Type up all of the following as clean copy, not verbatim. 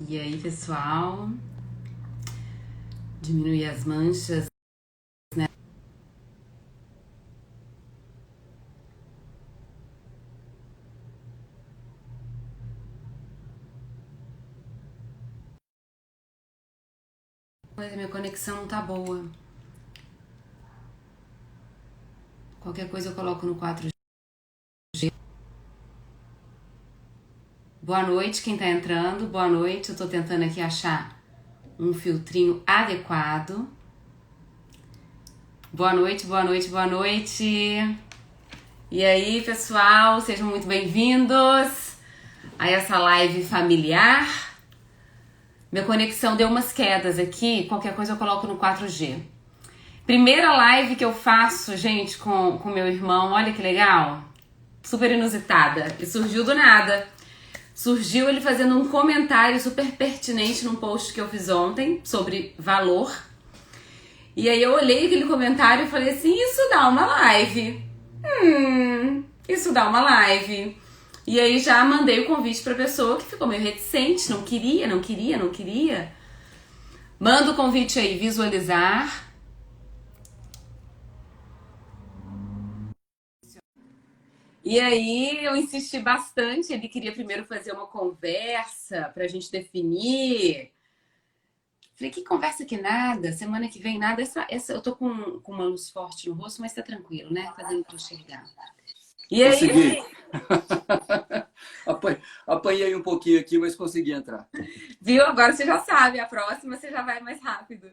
E aí, pessoal, diminuir as manchas. Pois a minha conexão não tá boa. Qualquer coisa eu coloco no 4G. Boa noite, quem tá entrando. Boa noite. Eu tô tentando aqui achar um filtrinho adequado. Boa noite, boa noite, boa noite. E aí, pessoal, sejam muito bem-vindos a essa live familiar. Minha conexão deu umas quedas aqui. Qualquer coisa eu coloco no 4G. Primeira live que eu faço, gente, com meu irmão. Olha que legal. Super inusitada. E surgiu do nada. Surgiu ele fazendo um comentário super pertinente num post que eu fiz ontem sobre valor. E aí eu olhei aquele comentário e falei assim, isso dá uma live. Isso dá uma live. E aí já mandei o convite pra pessoa que ficou meio reticente, não queria. Manda o convite aí, visualizar. E aí eu insisti bastante, ele queria primeiro fazer uma conversa pra gente definir. Falei, que conversa que nada, semana que vem nada. Eu tô com uma luz forte no rosto, mas tá tranquilo, né? Tá dando pra enxergar. E Consegui. aí, Apanhei um pouquinho aqui, mas consegui entrar. viu? Agora você já sabe, a próxima você já vai mais rápido.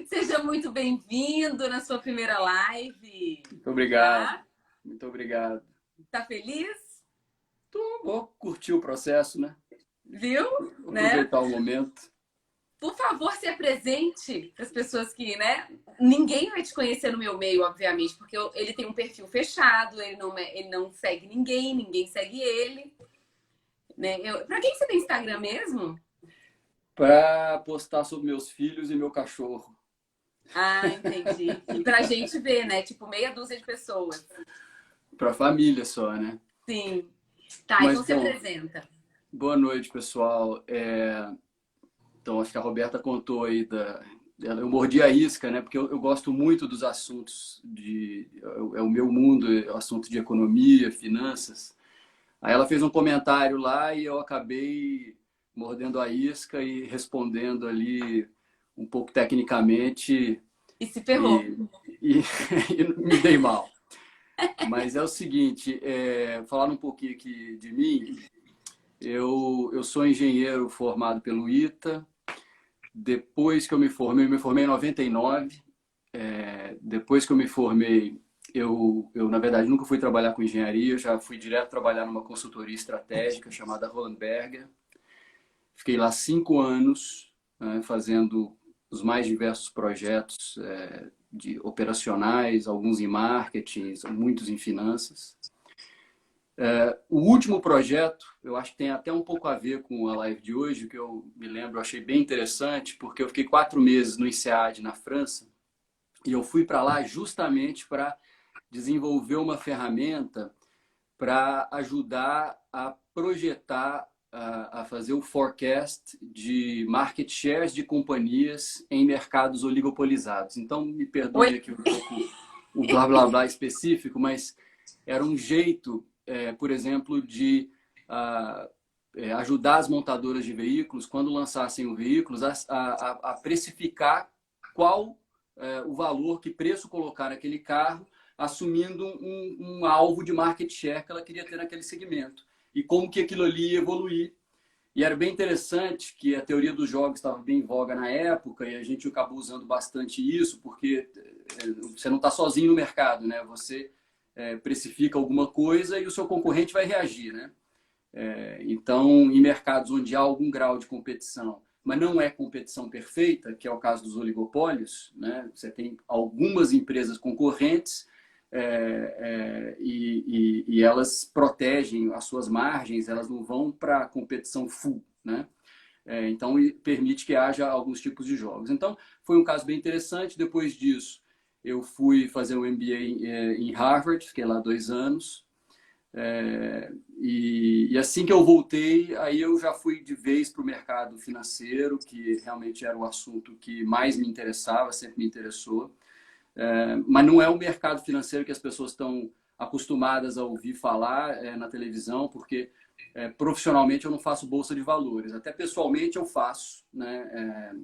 Seja muito bem-vindo na sua primeira live, Muito obrigado. tá? Muito obrigado. Tá feliz? Vou curtir o processo, né? Viu? Vou Né? aproveitar o momento. Por favor, se apresente para as pessoas que, né? Ninguém vai te conhecer no meu meio, obviamente, porque ele tem um perfil fechado, ele não segue ninguém, ninguém segue ele, né? Para quem você tem Instagram mesmo? Para postar sobre meus filhos e meu cachorro. Ah, entendi. E pra gente ver, né? Tipo, meia dúzia de pessoas. Para a família só, né? Sim. Tá, Mas, então se bom, apresenta. boa noite, pessoal. Então, acho que a Roberta contou aí eu mordi a isca, né? Porque eu gosto muito dos assuntos é o meu mundo, é o assunto de economia, finanças. Aí ela fez um comentário lá e eu acabei mordendo a isca e respondendo ali um pouco tecnicamente E se ferrou. e, e, e me dei mal. Mas é o seguinte, falando um pouquinho aqui de mim, eu sou engenheiro formado pelo ITA. Depois que eu me formei em 99. Depois que eu me formei, na verdade, nunca fui trabalhar com engenharia, eu já fui direto trabalhar numa consultoria estratégica chamada Roland Berger. Fiquei lá 5 anos, né, fazendo os mais diversos projetos de operacionais, alguns em marketing, muitos em finanças. O último projeto, eu acho que tem até um pouco a ver com a live de hoje, que eu me lembro, eu achei bem interessante, porque eu fiquei 4 meses no INSEAD, na França, e eu fui para lá justamente para desenvolver uma ferramenta para ajudar a projetar, a fazer o forecast de market shares de companhias em mercados oligopolizados. Então, me Oi? perdoe aqui um pouco o blá blá blá específico, mas era um jeito, por exemplo, de ajudar as montadoras de veículos, quando lançassem o veículo, a precificar qual o valor, que preço colocar naquele carro, assumindo um alvo de market share que ela queria ter naquele segmento. E como que aquilo ali ia evoluir. E era bem interessante que a teoria dos jogos estava bem em voga na época e a gente acabou usando bastante isso, porque você não está sozinho no mercado, né? Você precifica alguma coisa e o seu concorrente vai reagir, né? Então, em mercados onde há algum grau de competição, mas não é competição perfeita, que é o caso dos oligopólios, né? Você tem algumas empresas concorrentes e elas protegem as suas margens, elas não vão para a competição full, né? Então, permite que haja alguns tipos de jogos. Então, foi um caso bem interessante. Depois disso, eu fui fazer um MBA em Harvard, fiquei lá 2 anos. E assim que eu voltei, aí eu já fui de vez para o mercado financeiro, que realmente era o assunto que mais me interessava, sempre me interessou. Mas não é o mercado financeiro que as pessoas estão acostumadas a ouvir falar na televisão, porque profissionalmente eu não faço bolsa de valores. Até pessoalmente eu faço, né,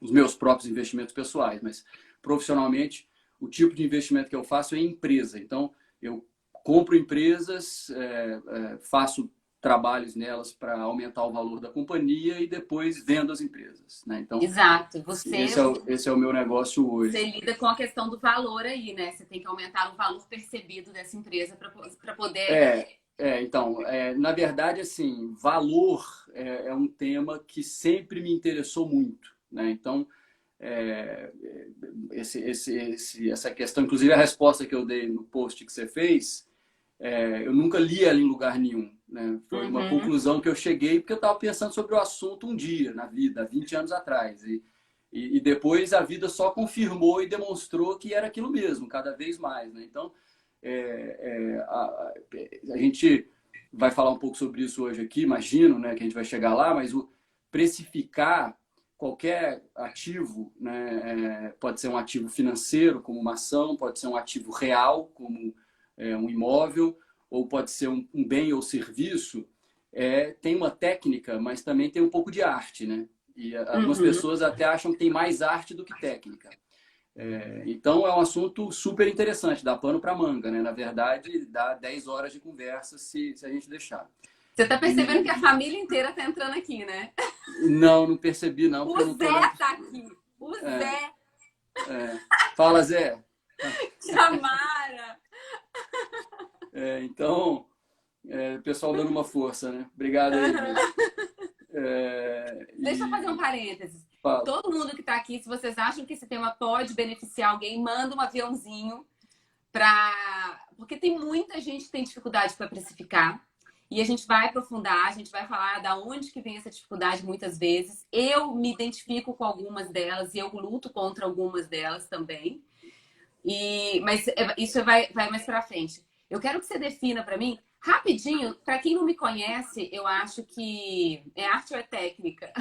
os meus próprios investimentos pessoais, mas profissionalmente o tipo de investimento que eu faço é em empresa. Então, eu compro empresas, faço trabalhos nelas para aumentar o valor da companhia e depois vendo as empresas, né? Então, Exato. esse é o meu negócio Você hoje. lida com a questão do valor aí, né? Você tem que aumentar o valor percebido dessa empresa para poder. Então, na verdade, assim, valor é um tema que sempre me interessou muito, né? Então, é, essa questão, inclusive a resposta que eu dei no post que você fez, eu nunca li ela em lugar nenhum, né? Foi uma Uhum. conclusão que eu cheguei porque eu estava pensando sobre o assunto um dia na vida, há 20 anos atrás. E depois a vida só confirmou e demonstrou que era aquilo mesmo, cada vez mais, né? Então, a gente vai falar um pouco sobre isso hoje aqui, imagino, né, que a gente vai chegar lá, mas o precificar qualquer ativo, né, pode ser um ativo financeiro, como uma ação, pode ser um ativo real, como um imóvel, ou pode ser um bem ou serviço, tem uma técnica, mas também tem um pouco de arte, né? E algumas Uhum. pessoas até acham que tem mais arte do que técnica. Então, é um assunto super interessante, dá pano para manga, né? Na verdade, dá 10 horas de conversa se a gente deixar. Você tá percebendo que E a família inteira tá entrando aqui, né? não percebi não, O porque eu não estou olhando. Zé tá aqui. O É, Zé, Fala, Zé. Tamara. Então, o pessoal dando uma força, né? Obrigado aí, viu? Deixa eu fazer um E parênteses. fala. Todo mundo que tá aqui, se vocês acham que esse tema pode beneficiar alguém, manda um aviãozinho para. Porque tem muita gente que tem dificuldade para precificar. E a gente vai aprofundar, a gente vai falar da onde que vem essa dificuldade muitas vezes. Eu me identifico com algumas delas e eu luto contra algumas delas também. Mas isso vai mais para frente. Eu quero que você defina para mim, rapidinho, para quem não me conhece, eu acho que é arte ou é técnica?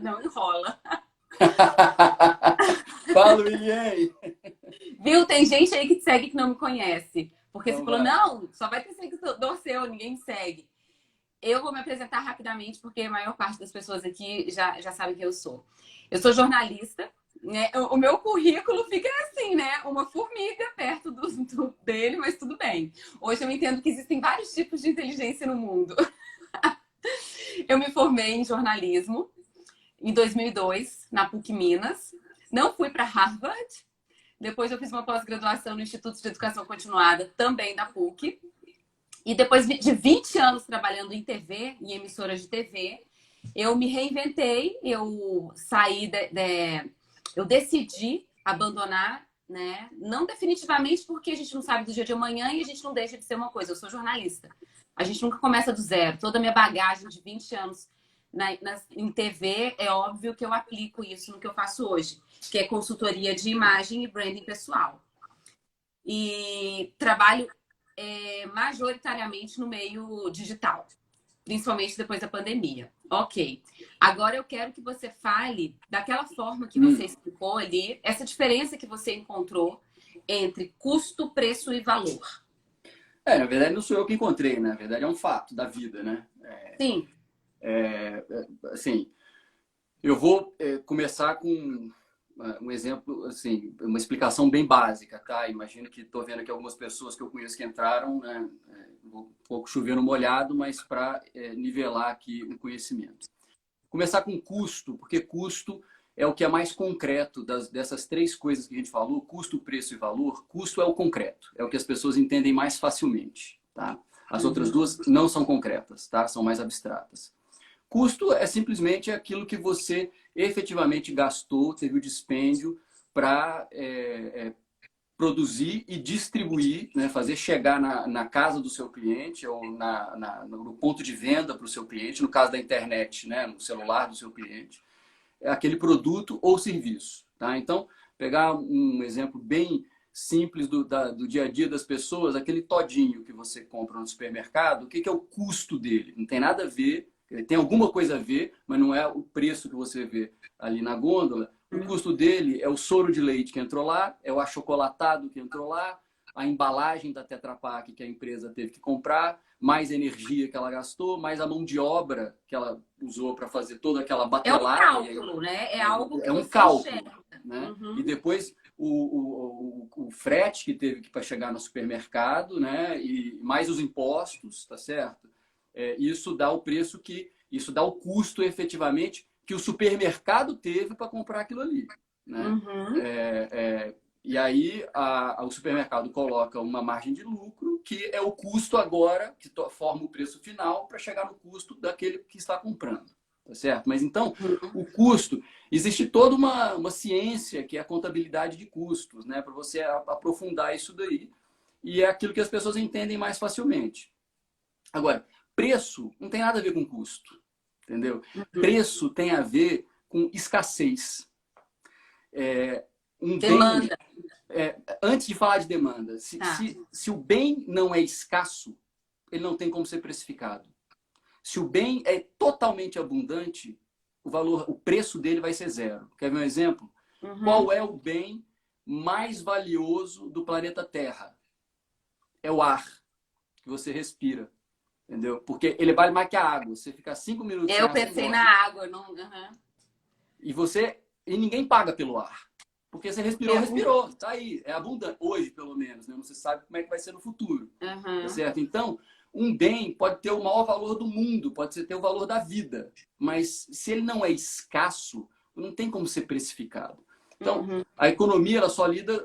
Não enrola. Fala, William. Viu? Tem gente aí que te segue que não me conhece. Porque você Então falou, vai. não, só vai ter seguidor seu, ninguém me segue. Eu vou me apresentar rapidamente, porque a maior parte das pessoas aqui já sabe quem eu sou. Eu sou jornalista, né? O meu currículo fica assim, né? Uma formiga perto dele, mas tudo bem. Hoje eu entendo que existem vários tipos de inteligência no mundo. Eu me formei em jornalismo em 2002, na PUC Minas. Não fui para Harvard. Depois eu fiz uma pós-graduação no Instituto de Educação Continuada, também da PUC. E depois de 20 anos trabalhando em TV, em emissoras de TV, eu me reinventei, eu saí eu decidi abandonar, né? Não definitivamente porque a gente não sabe do dia de amanhã e a gente não deixa de ser uma coisa. Eu sou jornalista. A gente nunca começa do zero. Toda a minha bagagem de 20 anos em TV, é óbvio que eu aplico isso no que eu faço hoje, que é consultoria de imagem e branding pessoal. E trabalho majoritariamente no meio digital, principalmente depois da pandemia. Ok. Agora eu quero que você fale daquela forma que você explicou ali, essa diferença que você encontrou entre custo, preço e valor. Na verdade não sou eu que encontrei, né? Na verdade é um fato da vida, né? Sim. Assim, eu vou começar com um exemplo, assim, uma explicação bem básica, tá? Imagino que estou vendo aqui algumas pessoas que eu conheço que entraram, né? Um pouco chovendo molhado, mas para nivelar aqui o conhecimento. Começar com custo, porque custo é o que é mais concreto dessas três coisas que a gente falou, custo, preço e valor. Custo é o concreto, é o que as pessoas entendem mais facilmente, tá? As outras duas não são concretas, tá? São mais abstratas. Custo é simplesmente aquilo que você efetivamente gastou, teve o dispêndio para produzir e distribuir, né? Fazer chegar na casa do seu cliente ou no ponto de venda para o seu cliente, no caso da internet, né? No celular do seu cliente, aquele produto ou serviço. Tá? Então, pegar um exemplo bem simples do dia a dia das pessoas, aquele todinho que você compra no supermercado, o que é o custo dele? Não tem nada a ver, tem alguma coisa a ver, mas não é o preço que você vê ali na gôndola. O custo dele é o soro de leite que entrou lá, é o achocolatado que entrou lá, a embalagem da Tetra Pak que a empresa teve que comprar, mais energia que ela gastou, mais a mão de obra que ela usou para fazer toda aquela batelada. É um cálculo, né? É algo que é um você cálculo, enxerga. né? E depois o frete que teve que para chegar no supermercado, né? E mais os impostos, tá certo? Isso dá o preço isso dá o custo efetivamente que o supermercado teve para comprar aquilo ali, né? E aí o supermercado coloca uma margem de lucro, que é o custo agora, que forma o preço final para chegar no custo daquele que está comprando. Tá certo? Mas então, o custo, existe toda uma ciência que é a contabilidade de custos, né? Para você aprofundar isso daí. E é aquilo que as pessoas entendem mais facilmente. Agora, preço não tem nada a ver com custo, entendeu? Preço tem a ver com escassez. Demanda. Antes de falar de demanda, se o bem não é escasso, ele não tem como ser precificado. Se o bem é totalmente abundante, o preço dele vai ser zero. Quer ver um exemplo? Qual é o bem mais valioso do planeta Terra? É o ar que você respira, entendeu? Porque ele vale mais que a água. Você fica 5 minutos sem Eu ar, pensei na água, não. E ninguém paga pelo ar. Porque você respirou, tá aí, é abundante. Hoje, pelo menos, né? Você sabe como é que vai ser no futuro. Tá certo? Então, um bem pode ter o maior valor do mundo, pode ter o valor da vida. Mas se ele não é escasso, não tem como ser precificado. Então, a economia ela só lida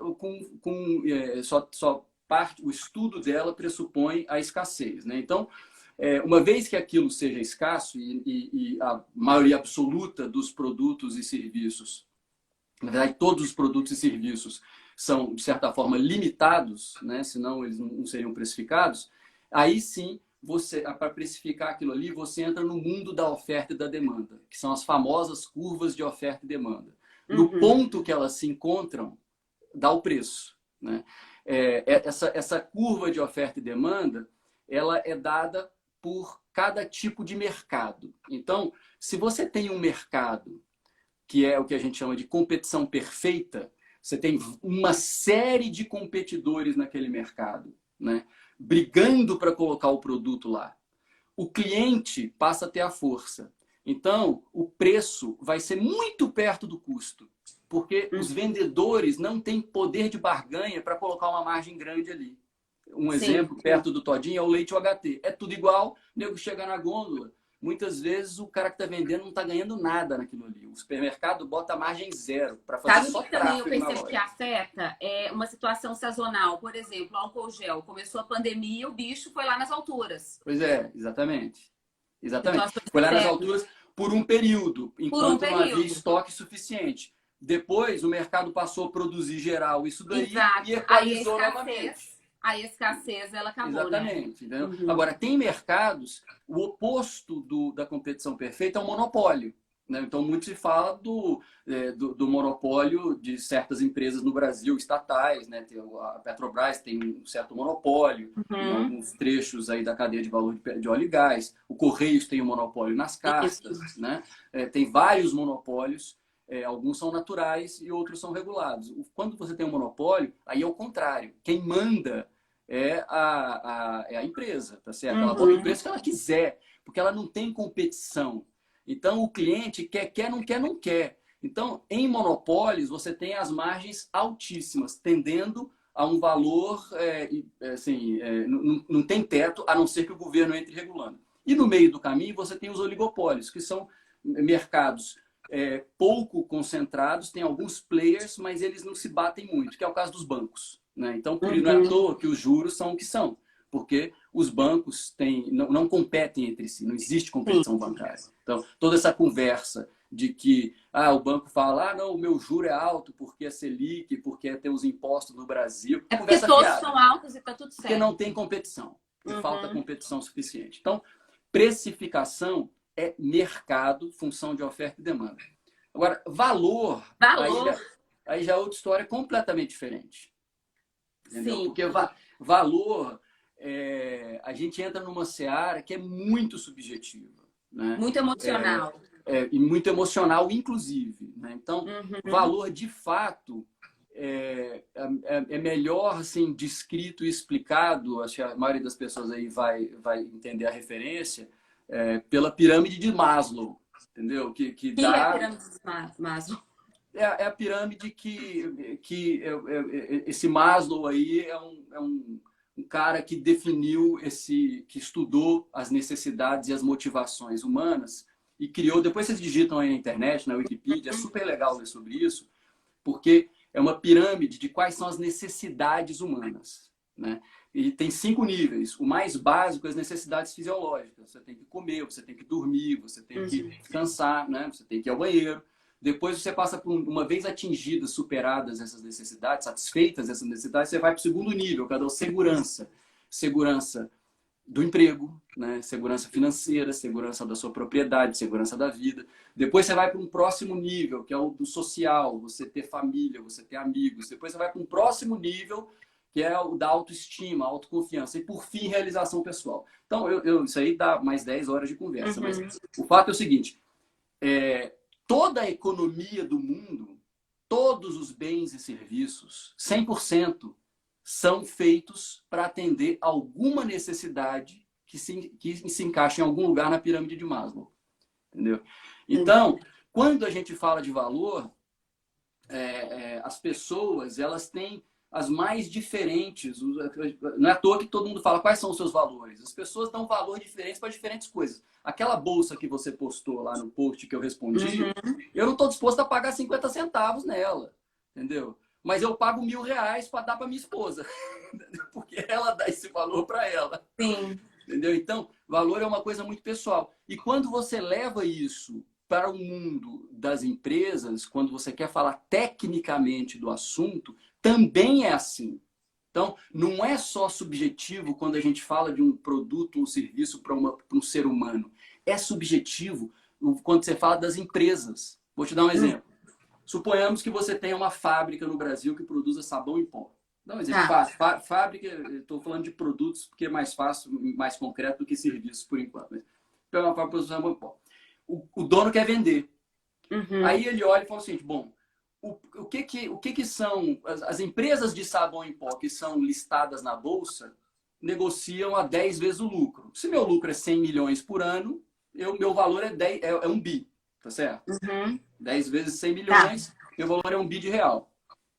só parte, o estudo dela pressupõe a escassez, né? Então, uma vez que aquilo seja escasso e a maioria absoluta dos produtos e serviços, na verdade, todos os produtos e serviços são, de certa forma, limitados, né? Senão eles não seriam precificados. Aí sim, para precificar aquilo ali, você entra no mundo da oferta e da demanda, que são as famosas curvas de oferta e demanda. No ponto que elas se encontram, dá o preço, né? Essa curva de oferta e demanda, ela é dada por cada tipo de mercado. Então, se você tem um mercado que é o que a gente chama de competição perfeita, você tem uma série de competidores naquele mercado, né? Brigando para colocar o produto lá. O cliente passa a ter a força. Então, o preço vai ser muito perto do custo, porque os vendedores não têm poder de barganha para colocar uma margem grande ali. Um exemplo, perto do todinho, é o leite UHT. É tudo igual, o nego chega na gôndola. Muitas vezes o cara que está vendendo não está ganhando nada naquilo ali. O supermercado bota a margem zero para fazer só Sabe o que também eu tráfego na percebo que loja. afeta? É uma situação sazonal. Por exemplo, álcool gel. Começou a pandemia, o bicho foi lá nas alturas. Pois é, exatamente. Exatamente. Situações Foi lá nas externas. alturas por um período, enquanto não havia estoque suficiente. Depois o mercado passou a produzir geral isso daí Exato. e equalizou novamente. A escassez, ela acabou, Exatamente. Né? Agora, tem mercados, o oposto da competição perfeita é o monopólio. Né? Então, muito se fala do monopólio de certas empresas no Brasil, estatais. Né? A Petrobras tem um certo monopólio em alguns trechos aí da cadeia de valor de óleo e gás. O Correios tem um monopólio nas castas. Né? Tem vários monopólios. Alguns são naturais e outros são regulados. Quando você tem um monopólio, aí é o contrário. Quem manda é a empresa, tá certo? Ela bota o preço que ela quiser, porque ela não tem competição. Então, o cliente quer, não quer, não quer. Então, em monopólios, você tem as margens altíssimas, tendendo a um valor, não tem teto, a não ser que o governo entre regulando. E no meio do caminho, você tem os oligopólios, que são mercados pouco concentrados, tem alguns players, mas eles não se batem muito, que é o caso dos bancos. Né? Então, por isso não é à toa que os juros são o que são, porque os bancos não competem entre si, não existe competição bancária. Então, toda essa conversa de que o banco fala, não, o meu juro é alto porque é Selic, porque tem os impostos no Brasil. É porque todos são altos e está tudo certo. Porque não tem competição, e falta competição suficiente. Então, precificação é mercado, função de oferta e demanda. Agora, valor. Aí já é outra história completamente diferente. entendeu? Sim. Porque valor, a gente entra numa seara que é muito subjetiva, né? Muito emocional. E muito emocional, inclusive, né? Então, Uhum. valor, de fato, é melhor assim, descrito e explicado, acho que a maioria das pessoas aí vai entender a referência, pela pirâmide de Maslow, entendeu? Que Que é a dá... pirâmide de Maslow. É a pirâmide esse Maslow aí um cara que definiu que estudou as necessidades e as motivações humanas e criou. Depois vocês digitam aí na internet, na Wikipedia, é super legal ler sobre isso, porque é uma pirâmide de quais são as necessidades humanas, né? E tem 5 níveis. O mais básico é as necessidades fisiológicas. Você tem que comer, você tem que dormir, você tem que descansar, né? Você tem que ir ao banheiro. Depois você passa por, uma vez atingidas, superadas essas necessidades, satisfeitas essas necessidades, você vai para o segundo nível, que é a da segurança. Segurança do emprego, né? Segurança financeira, segurança da sua propriedade, segurança da vida. Depois você vai para um próximo nível, que é o do social, você ter família, você ter amigos. Depois você vai para um próximo nível, que é o da autoestima, autoconfiança. E, por fim, realização pessoal. Então, isso aí dá mais 10 horas de conversa. Mas o fato é o seguinte, toda a economia do mundo, todos os bens e serviços, 100%, são feitos para atender alguma necessidade que se encaixa em algum lugar na pirâmide de Maslow. Entendeu? Então, quando a gente fala de valor, as pessoas, elas têm as mais diferentes. Não é à toa que todo mundo fala quais são os seus valores. As pessoas dão valor diferente para diferentes coisas. Aquela bolsa que você postou lá no post que eu respondi, eu não estou disposto a pagar 50 centavos nela, entendeu? Mas eu pago R$1.000 para dar para minha esposa, porque ela dá esse valor para ela. Sim. Entendeu? Então, valor é uma coisa muito pessoal. E quando você leva isso para o mundo das empresas, quando você quer falar tecnicamente do assunto, também é assim. Então, não é só subjetivo quando a gente fala de um produto ou um serviço para um ser humano. É subjetivo quando você fala das empresas. Vou te dar um exemplo. Suponhamos que você tenha uma fábrica no Brasil que produza sabão em pó. Dá um exemplo fácil. Fábrica, estou falando de produtos porque é mais fácil, mais concreto do que serviços por enquanto. Mas, uma fábrica produz sabão em pó. O dono quer vender. Aí ele olha e fala assim, bom, o que são as empresas de sabão em pó que são listadas na bolsa negociam a 10 vezes o lucro. Se meu lucro é 100 milhões por ano, meu valor é 1 bi, tá certo? 10 vezes 100 milhões, meu valor é 1 bi de real.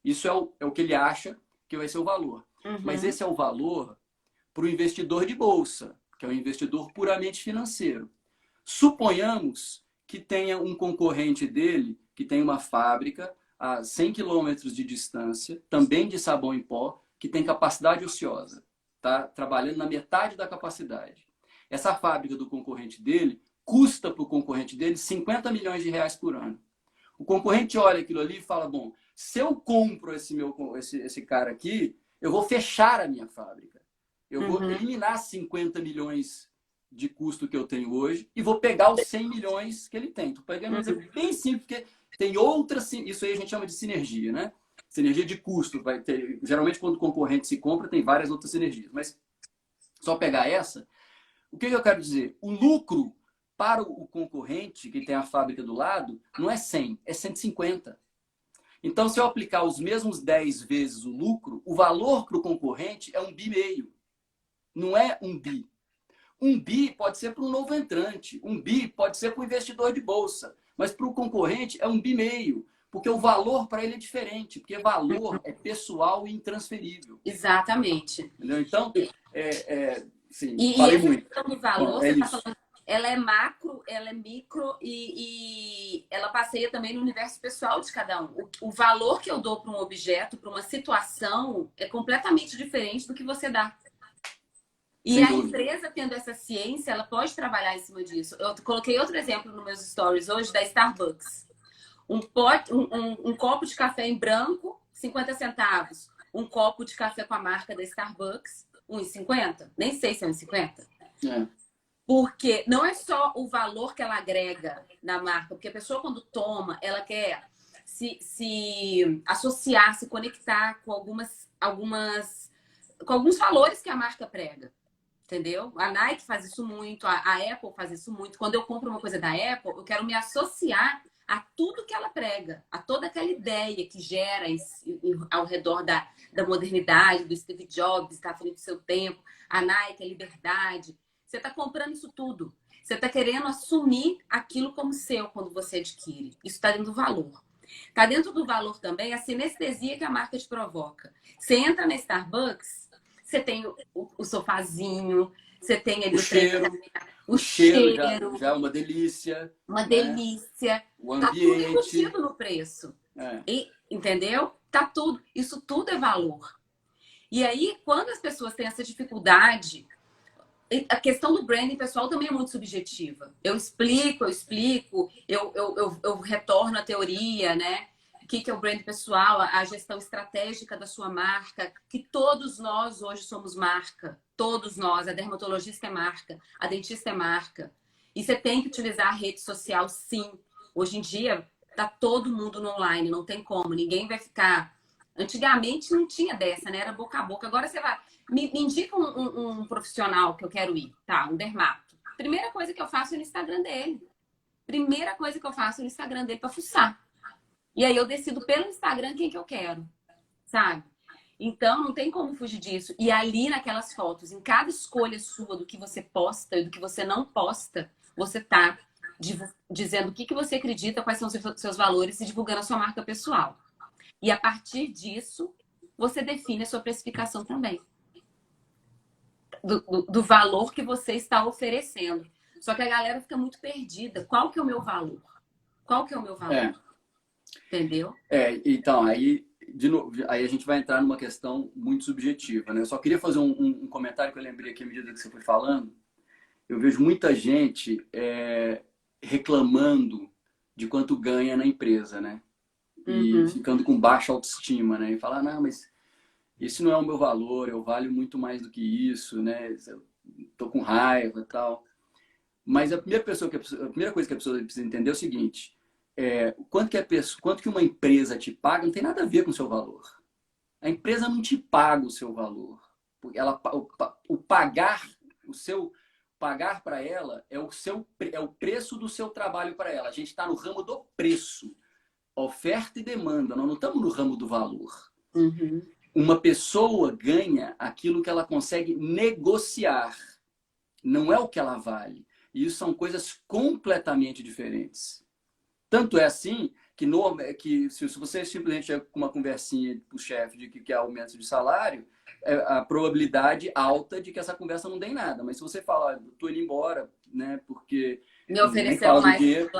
Isso é o que ele acha que vai ser o valor. Mas esse é o valor para o investidor de bolsa, que é um investidor puramente financeiro. Suponhamos que tenha um concorrente dele que tem uma fábrica a 100 quilômetros de distância, também de sabão em pó, que tem capacidade ociosa. Está trabalhando na metade da capacidade. Essa fábrica do concorrente dele custa para o concorrente dele 50 milhões de reais por ano. O concorrente olha aquilo ali e fala, bom, se eu compro esse cara aqui, eu vou fechar a minha fábrica. Eu vou eliminar 50 milhões de custo que eu tenho hoje e vou pegar os 100 milhões que ele tem. Estou pegando um exemplo bem simples, porque tem outras... Isso aí a gente chama de sinergia, né? Sinergia de custo. Geralmente, quando o concorrente se compra, tem várias outras sinergias. Mas só pegar essa, o que eu quero dizer? O lucro para o concorrente, que tem a fábrica do lado, não é 100, é 150. Então, se eu aplicar os mesmos 10 vezes o lucro, o valor para o concorrente é 1,5 bi. Não é 1 bi. 1 bi pode ser para um novo entrante. 1 bi pode ser para o investidor de bolsa. Mas para o concorrente é 1,5 bi. Porque o valor para ele é diferente. Porque valor é pessoal e intransferível. Exatamente. Entendeu? Então, sim, e falei essa muito. questão do valor, É você está isso. falando, ela é macro, ela é micro e ela passeia também no universo pessoal de cada um. O valor que eu dou para um objeto, para uma situação, é completamente diferente do que você dá. E Sem a dúvida. empresa, tendo essa ciência, ela pode trabalhar em cima disso. Eu coloquei outro exemplo nos meus stories hoje da Starbucks. Um copo de café em branco, 50 centavos. Um copo de café com a marca da Starbucks, 1,50. Nem sei se é 1,50. É. Porque não é só o valor que ela agrega na marca. Porque a pessoa, quando toma, ela quer se associar, se conectar com algumas com alguns valores que a marca prega. Entendeu? A Nike faz isso muito, a Apple faz isso muito. Quando eu compro uma coisa da Apple, eu quero me associar a tudo que ela prega, a toda aquela ideia que gera ao redor da modernidade, do Steve Jobs, está à frente do seu tempo, a Nike, a liberdade. Você está comprando isso tudo. Você está querendo assumir aquilo como seu quando você adquire. Isso está dentro do valor. Está dentro do valor também a sinestesia que a marca te provoca. Você entra na Starbucks, você tem o sofazinho, você tem ali o cheiro já é uma delícia. Uma delícia. O ambiente. Tá tudo embutido no preço. Entendeu? Tá tudo. Isso tudo é valor. E aí, quando as pessoas têm essa dificuldade, a questão do branding pessoal também é muito subjetiva. Eu explico, eu retorno à teoria, né? O que é o brand pessoal, a gestão estratégica da sua marca, que todos nós hoje somos marca. Todos nós. A dermatologista é marca, a dentista é marca. E você tem que utilizar a rede social, sim. Hoje em dia, tá todo mundo no online, não tem como. Ninguém vai ficar... Antigamente não tinha dessa, né? Era boca a boca. Agora você vai... Me indica um profissional que eu quero ir, tá? Um dermato. Primeira coisa que eu faço é no Instagram dele. Primeira coisa que eu faço é no Instagram dele para fuçar. E aí eu decido pelo Instagram quem que eu quero, sabe? Então não tem como fugir disso. E ali naquelas fotos, em cada escolha sua do que você posta e do que você não posta, você tá dizendo o que você acredita, quais são os seus valores e divulgando a sua marca pessoal. E a partir disso, você define a sua precificação também. Do valor que você está oferecendo. Só que a galera fica muito perdida. Qual que é o meu valor? Qual que é o meu valor? Entendeu? Então, aí, de novo, aí a gente vai entrar numa questão muito subjetiva, né? Eu só queria fazer um comentário que eu lembrei aqui à medida que você foi falando. Eu vejo muita gente reclamando de quanto ganha na empresa, né? E ficando com baixa autoestima, né? E falar, não, mas esse não é o meu valor, eu valho muito mais do que isso, né? Eu tô com raiva e tal. Mas a primeira coisa que a pessoa precisa entender é o seguinte: quanto que uma empresa te paga não tem nada a ver com o seu valor. A empresa não te paga o seu valor. Pagar para ela é o preço do seu trabalho para ela. A gente está no ramo do preço, oferta e demanda. Nós não estamos no ramo do valor. Uma pessoa ganha aquilo que ela consegue negociar. Não é o que ela vale. E isso são coisas completamente diferentes. Tanto é assim que se você simplesmente chega com uma conversinha para o chefe de que quer aumento de salário, a probabilidade alta de que essa conversa não dê em nada. Mas se você falar, estou indo embora, né, porque me ofereceram mais dinheiro,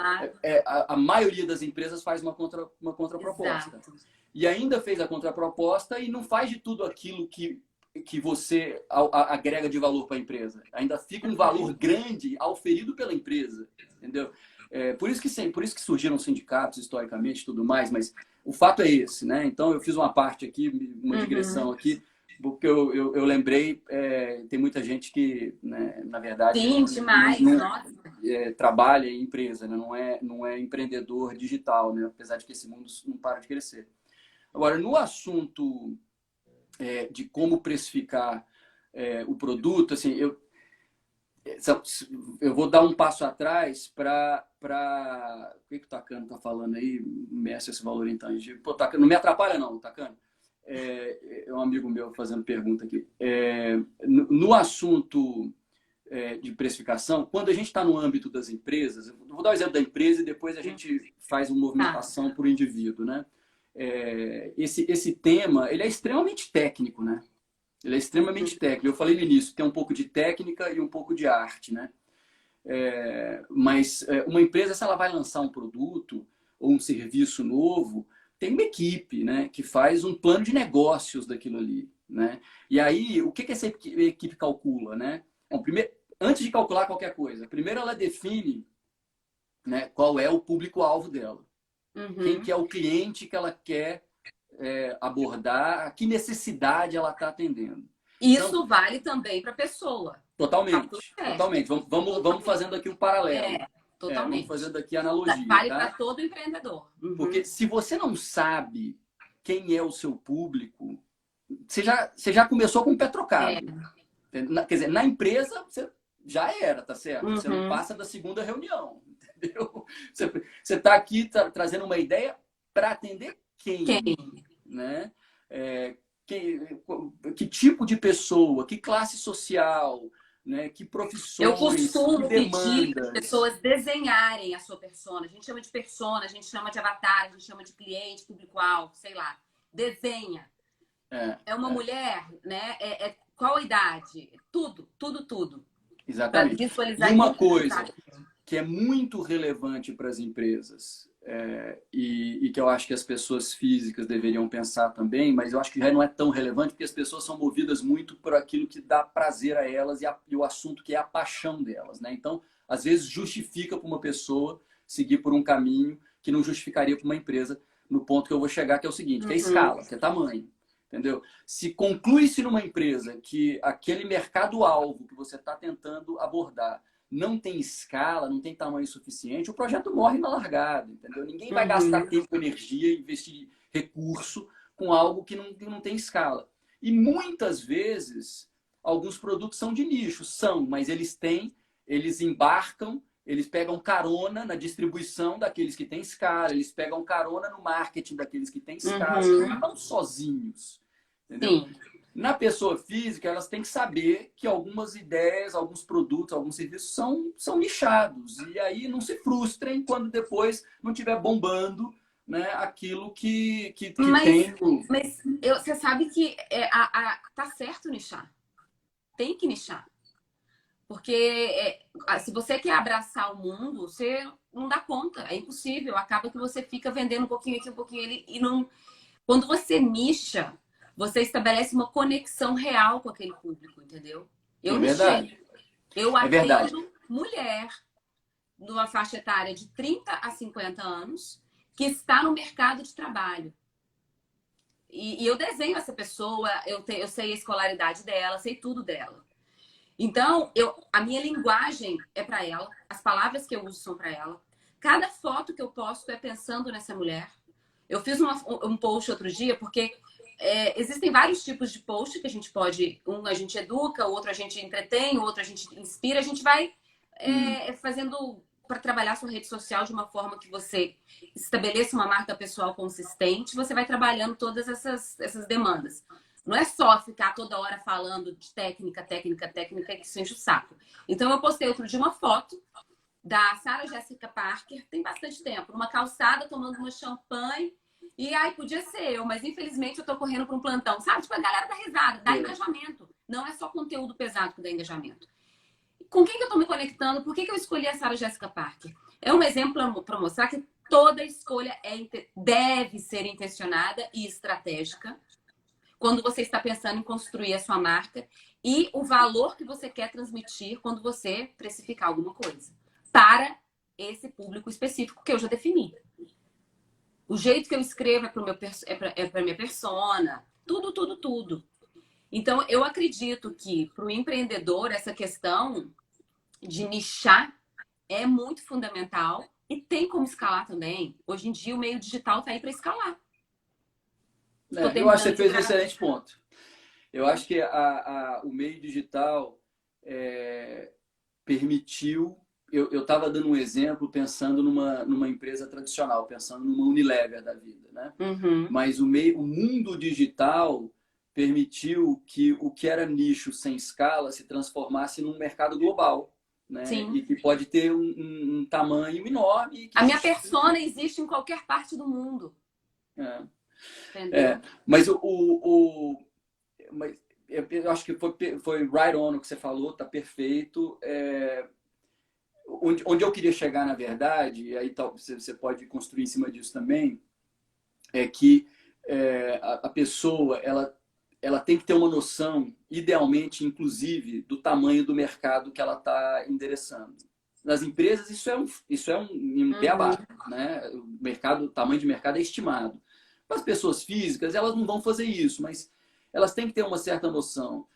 a maioria das empresas faz uma contraproposta. Exato. E ainda fez a contraproposta e não faz de tudo aquilo que você agrega de valor para a empresa. Ainda fica um valor grande auferido pela empresa, entendeu? Por isso que surgiram sindicatos historicamente e tudo mais, mas o fato é esse, né? Então eu fiz uma parte aqui, uma digressão aqui, porque eu lembrei, tem muita gente que, né, na verdade, sim, demais, trabalha em empresa, né? Não é empreendedor digital, né? Apesar de que esse mundo não para de crescer. Agora, no assunto de como precificar o produto, assim, eu vou dar um passo atrás para... O que o Takano está falando aí? Mexe esse valor intangível. Pô, Takano, não me atrapalha não, Takano. É um amigo meu fazendo pergunta aqui. No assunto de precificação, quando a gente está no âmbito das empresas, eu vou dar o exemplo da empresa e depois a gente faz uma movimentação para o indivíduo, né? Esse tema, ele é extremamente técnico, né? Ele é extremamente técnico. Eu falei no início, tem um pouco de técnica e um pouco de arte, né? Mas uma empresa, se ela vai lançar um produto ou um serviço novo, tem uma equipe, né, que faz um plano de negócios daquilo ali, né? E aí, o que essa equipe calcula, né? Bom, primeiro, antes de calcular qualquer coisa, primeiro ela define, né, qual é o público-alvo dela. Quem que é o cliente que ela quer abordar, que necessidade ela está atendendo. Isso então, vale também para a pessoa. Totalmente, totalmente. Vamos fazendo aqui um paralelo. Totalmente. Vamos fazendo aqui a analogia. Vale para todo empreendedor. Porque se você não sabe quem é o seu público, você já começou com o pé É. trocado. Quer dizer, na empresa, você já era, tá certo? Você não Uhum. passa da segunda reunião, entendeu? Você está aqui trazendo uma ideia para atender Quem? quem, né? É, que tipo de pessoa, que classe social, né? Que Eu profissões, que costumo pedir para as demandas. pessoas desenharem a sua persona. A gente chama de persona, a gente chama de avatar, a gente chama de cliente, público-alvo, sei lá. Desenha. É, É uma é, mulher, né? Qual a idade? Tudo, tudo, tudo. Para exatamente. E visualizar e uma concretizar. coisa que é muito relevante para as empresas e que eu acho que as pessoas físicas deveriam pensar também, mas eu acho que já não é tão relevante porque as pessoas são movidas muito por aquilo que dá prazer a elas e o assunto que é a paixão delas, né? Então, às vezes justifica para uma pessoa seguir por um caminho que não justificaria para uma empresa no ponto que eu vou chegar, que é o seguinte, que é Uhum. escala, que é tamanho. Entendeu? Se conclui-se numa empresa que aquele mercado-alvo que você está tentando abordar não tem escala, não tem tamanho suficiente, o projeto morre na largada, entendeu? Ninguém vai gastar Uhum. tempo, energia, investir recurso com algo que não tem escala. E muitas vezes, alguns produtos são de nicho, são, mas eles embarcam, eles pegam carona na distribuição daqueles que têm escala, eles pegam carona no marketing daqueles que têm escala, eles não Uhum. estão sozinhos, entendeu? Sim. Na pessoa física, elas têm que saber que algumas ideias, alguns produtos, alguns serviços são nichados. E aí não se frustrem quando depois não estiver bombando, né, aquilo que Mas, tem. você sabe que tá certo nichar. Tem que nichar. Porque se você quer abraçar o mundo, você não dá conta, é impossível. Acaba que você fica vendendo um pouquinho aqui, um pouquinho ali, e não. Quando você nicha, você estabelece uma conexão real com aquele público, entendeu? Eu É nichei. verdade. Eu É verdade. atendo mulher numa faixa etária de 30 a 50 anos que está no mercado de trabalho. E eu desenho essa pessoa, eu sei a escolaridade dela, sei tudo dela. Então, a minha linguagem é para ela, as palavras que eu uso são para ela. Cada foto que eu posto é pensando nessa mulher. Eu fiz um post outro dia, porque existem vários tipos de post que a gente pode. Um a gente educa, o outro a gente entretém, o outro a gente inspira. A gente vai Hum. fazendo para trabalhar sua rede social de uma forma que você estabeleça uma marca pessoal consistente, você vai trabalhando todas essas demandas. Não é só ficar toda hora falando de técnica, técnica, técnica, que isso enche o saco. Então, eu postei outro dia uma foto da Sarah Jessica Parker, tem bastante tempo, numa calçada, tomando uma champanhe. E ai, podia ser eu, mas infelizmente eu tô correndo para um plantão. Sabe? Tipo, a galera dá risada, dá engajamento. Não é só conteúdo pesado que dá engajamento. Com quem que eu tô me conectando? Por que eu escolhi a Sarah Jessica Parker? É um exemplo para mostrar que toda escolha deve ser intencionada e estratégica quando você está pensando em construir a sua marca e o valor que você quer transmitir quando você precificar alguma coisa para esse público específico que eu já defini. O jeito que eu escrevo é para minha persona, tudo, tudo, tudo. Então, eu acredito que para o empreendedor essa questão de nichar é muito fundamental e tem como escalar também. Hoje em dia, o meio digital está aí para escalar. Estou Eu acho que terminando você de fez um gravar. excelente ponto. Eu acho que o meio digital permitiu. Eu estava dando um exemplo pensando numa empresa tradicional, pensando numa Unilever da vida, né? Uhum. Mas o mundo digital permitiu que o que era nicho sem escala se transformasse num mercado global, né? Sim. E que pode ter um tamanho enorme e que A minha justifique. persona existe em qualquer parte do mundo. É, Entendeu? mas mas eu acho que foi right on o que você falou, tá perfeito. Onde eu queria chegar, na verdade, e aí você pode construir em cima disso também, é que a pessoa ela tem que ter uma noção, idealmente, inclusive, do tamanho do mercado que ela está endereçando. Nas empresas, isso é um Uhum. beabá, né? O tamanho de mercado é estimado. Para as pessoas físicas, elas não vão fazer isso, mas elas têm que ter uma certa noção.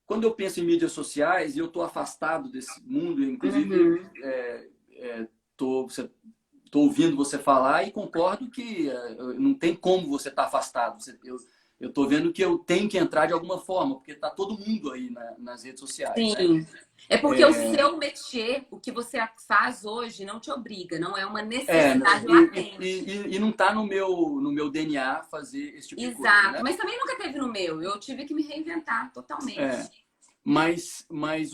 Quando eu penso em mídias sociais e eu estou afastado desse mundo, inclusive Uhum. estou ouvindo você falar e concordo que não tem como você estar afastado. eu tô vendo que eu tenho que entrar de alguma forma, porque tá todo mundo aí nas redes sociais, né? Sim. É porque o seu métier, o que você faz hoje, não te obriga, não é uma É, necessidade latente. e não tá no meu DNA fazer esse tipo de coisa, Exato. né? Mas também nunca teve no meu. Eu tive que me reinventar É, totalmente. mas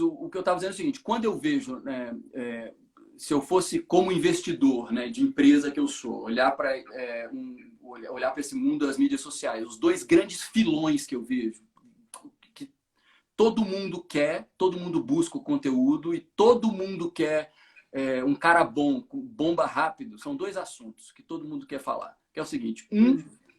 o que eu estava dizendo é o seguinte, quando eu vejo, né, se eu fosse como investidor, né, de empresa que eu sou, olhar para esse mundo das mídias sociais, os dois grandes filões que eu vejo, que todo mundo quer, todo mundo busca o conteúdo e todo mundo quer um cara bom, com bomba rápido, são dois assuntos que todo mundo quer falar. Que é o seguinte,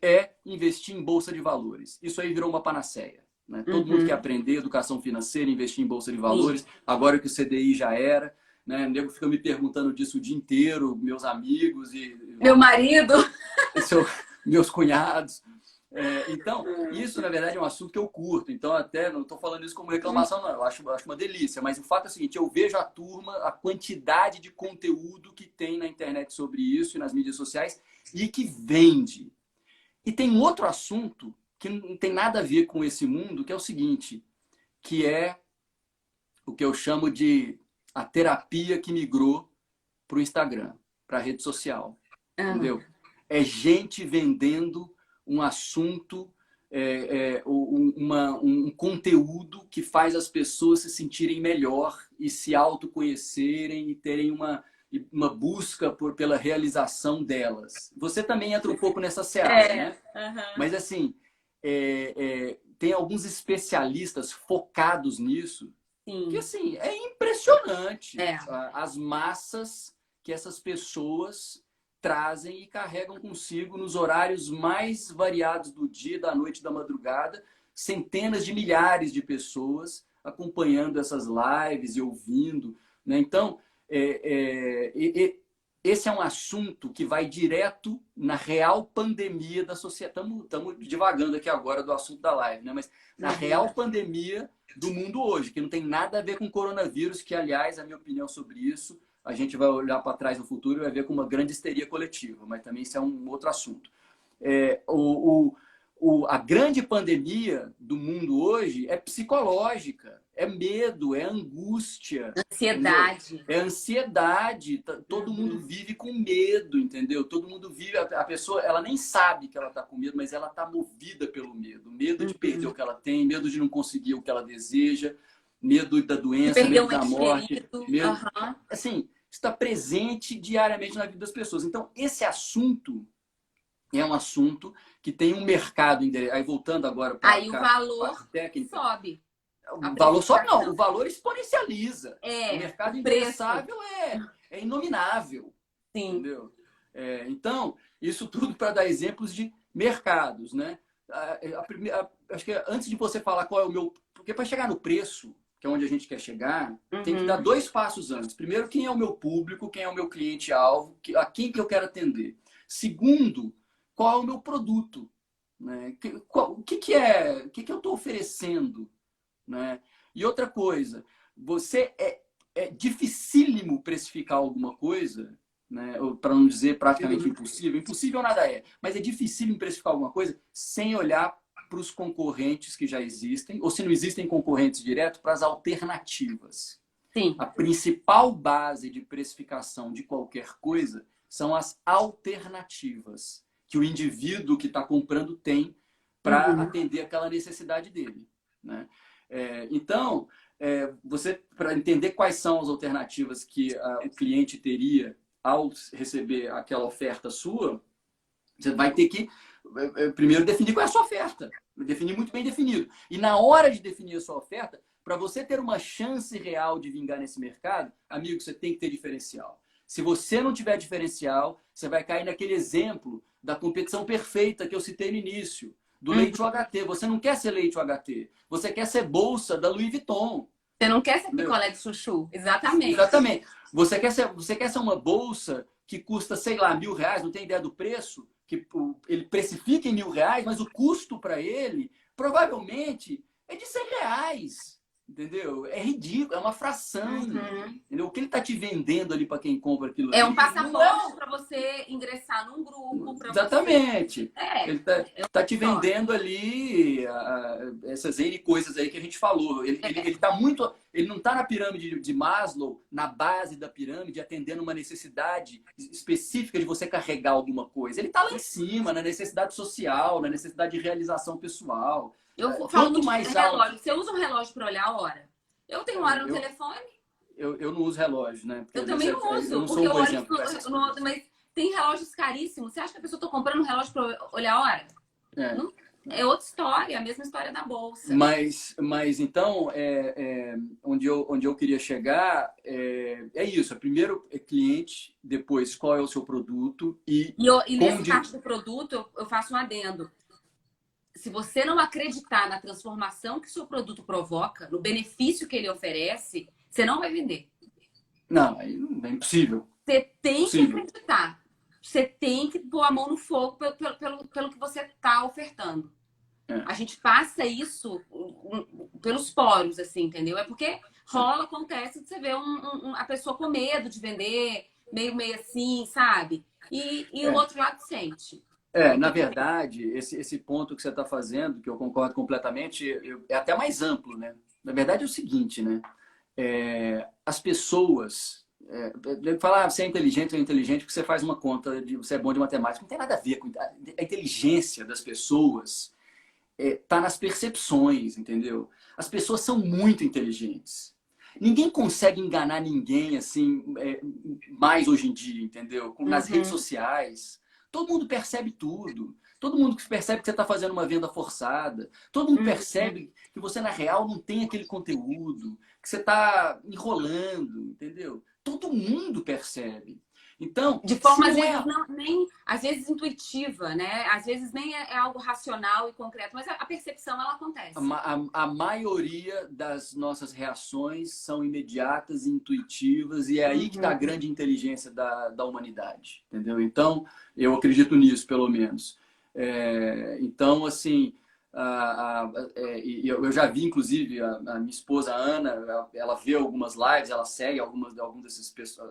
é investir em bolsa de valores. Isso aí virou uma panaceia. Né? Todo mundo quer aprender educação financeira, investir em bolsa de valores. Agora que o CDI já era, né? O nego fica me perguntando disso o dia inteiro, meus amigos e Meu marido. meus cunhados. Então, isso na verdade é um assunto que eu curto. Então, até não estou falando isso como reclamação, não. Eu acho uma delícia. Mas o fato é o seguinte: eu vejo a turma, a quantidade de conteúdo que tem na internet sobre isso e nas mídias sociais e que vende. E tem um outro assunto que não tem nada a ver com esse mundo, que é o seguinte, que é o que eu chamo de a terapia que migrou para o Instagram, para a rede social. Entendeu? É gente vendendo um assunto, um conteúdo que faz as pessoas se sentirem melhor e se autoconhecerem e terem uma busca pela realização delas. Você também entra um pouco nessa seara, né? Mas assim, tem alguns especialistas focados nisso, que assim, é impressionante as massas que essas pessoas trazem e carregam consigo nos horários mais variados do dia, da noite, da madrugada, centenas de milhares de pessoas acompanhando essas lives e ouvindo, né? Então, esse é um assunto que vai direto na real pandemia da sociedade. Estamos divagando aqui agora do assunto da live, né? Mas na real pandemia do mundo hoje, que não tem nada a ver com coronavírus, que, aliás, a minha opinião sobre isso, a gente vai olhar para trás no futuro e vai ver com uma grande histeria coletiva, mas também isso é um outro assunto. A grande pandemia do mundo hoje é psicológica, é medo, é angústia. Ansiedade. Entendeu? É ansiedade. Todo mundo vive com medo, entendeu? Todo mundo vive, a pessoa, ela nem sabe que ela está com medo, mas ela está movida pelo medo. Medo de perder o que ela tem, medo de não conseguir o que ela deseja, medo da doença, medo da morte. Medo, assim, está presente diariamente na vida das pessoas. Então, esse assunto é um assunto que tem um mercado. Aí, voltando agora para aí o valor técnica, sobe. O valor sobe, não. O valor exponencializa. O mercado endereçável é inominável. Sim. Entendeu? Então, isso tudo para dar exemplos de mercados, né? Acho que antes de você falar qual é o meu... Porque para chegar no preço, que é onde a gente quer chegar, tem que dar 2 passos antes. Primeiro, quem é o meu público, quem é o meu cliente-alvo, a quem que eu quero atender. Segundo, qual é o meu produto, né? O que eu estou oferecendo, né? E outra coisa, você é dificílimo precificar alguma coisa, né? Para não dizer praticamente impossível. Impossível nada é, mas é dificílimo precificar alguma coisa sem olhar para os concorrentes que já existem, ou se não existem concorrentes direto, para as alternativas. Sim. A principal base de precificação de qualquer coisa são as alternativas que o indivíduo que está comprando tem para atender aquela necessidade dele, né? Então, você, para entender quais são as alternativas que o cliente teria ao receber aquela oferta sua, você vai ter que primeiro definir qual é a sua oferta. Definir muito bem definido. E na hora de definir a sua oferta, para você ter uma chance real de vingar nesse mercado, amigo, você tem que ter diferencial. Se você não tiver diferencial, você vai cair naquele exemplo da competição perfeita que eu citei no início, do leite UHT. Você não quer ser leite UHT, você quer ser bolsa da Louis Vuitton. Você não quer ser picolé de chuchu. Exatamente. Exatamente. Você quer ser uma bolsa que custa, sei lá, R$1.000, não tem ideia do preço, que ele precifica em R$1.000, mas o custo para ele provavelmente é de R$100. Entendeu? É ridículo, é uma fração. Uhum. Entendeu? O que ele está te vendendo ali para quem compra aquilo É um ali? passaporte para você ingressar num grupo, para você. Exatamente. É, Ele tá, é uma tá te história. vendendo ali essas N coisas aí que a gente falou. Ele tá muito. Ele não está na pirâmide de Maslow, na base da pirâmide, atendendo uma necessidade específica de você carregar alguma coisa. Ele está lá em cima, na necessidade social, na necessidade de realização pessoal. Eu falo Quanto muito de mais alto. relógio. Você usa um relógio para olhar a hora? Eu tenho hora no Eu, telefone? eu não uso relógio, né? Porque Eu às também vezes não eu uso, não sou porque um eu bom olho exemplo para essas no, coisas. mas tem relógios caríssimos. Você acha que a pessoa está comprando um relógio para olhar a hora? É. Não, é outra história, a mesma história da bolsa. Mas então, onde eu queria chegar é isso. Primeiro é cliente, depois qual é o seu produto e E como nessa de... parte do produto, eu faço um adendo. Se você não acreditar na transformação que o seu produto provoca, no benefício que ele oferece, você não vai vender. Não, aí é impossível. Você tem que Impossível. acreditar. Você tem que pôr a mão no fogo pelo que você está ofertando. É. A gente passa isso pelos poros, assim, entendeu? É porque rola, acontece, você vê a pessoa com medo de vender, meio assim, sabe? E o É. outro lado sente. Na verdade, esse ponto que você está fazendo, que eu concordo completamente, é até mais amplo, né? Na verdade é o seguinte, né? As pessoas. Falar você é inteligente porque você faz uma conta, você é bom de matemática. Não tem nada a ver com a inteligência das pessoas. Tá nas percepções, entendeu? As pessoas são muito inteligentes. Ninguém consegue enganar ninguém assim mais hoje em dia, entendeu? Nas redes Uhum, sociais, todo mundo percebe tudo. Todo mundo percebe que você está fazendo uma venda forçada. Todo mundo uhum. percebe que você, na real, não tem aquele conteúdo, que você está enrolando, entendeu? Todo mundo percebe. Então, De se forma, às não vezes, é não, nem, às vezes intuitiva, né? Às vezes nem é algo racional e concreto, mas a percepção, ela acontece. a maioria das nossas reações são imediatas, intuitivas, e é aí que está a Uhum. grande inteligência da humanidade, entendeu? Então, eu acredito nisso, pelo menos. Então, assim, eu já vi, inclusive, a minha esposa Ana, ela vê algumas lives, ela segue algumas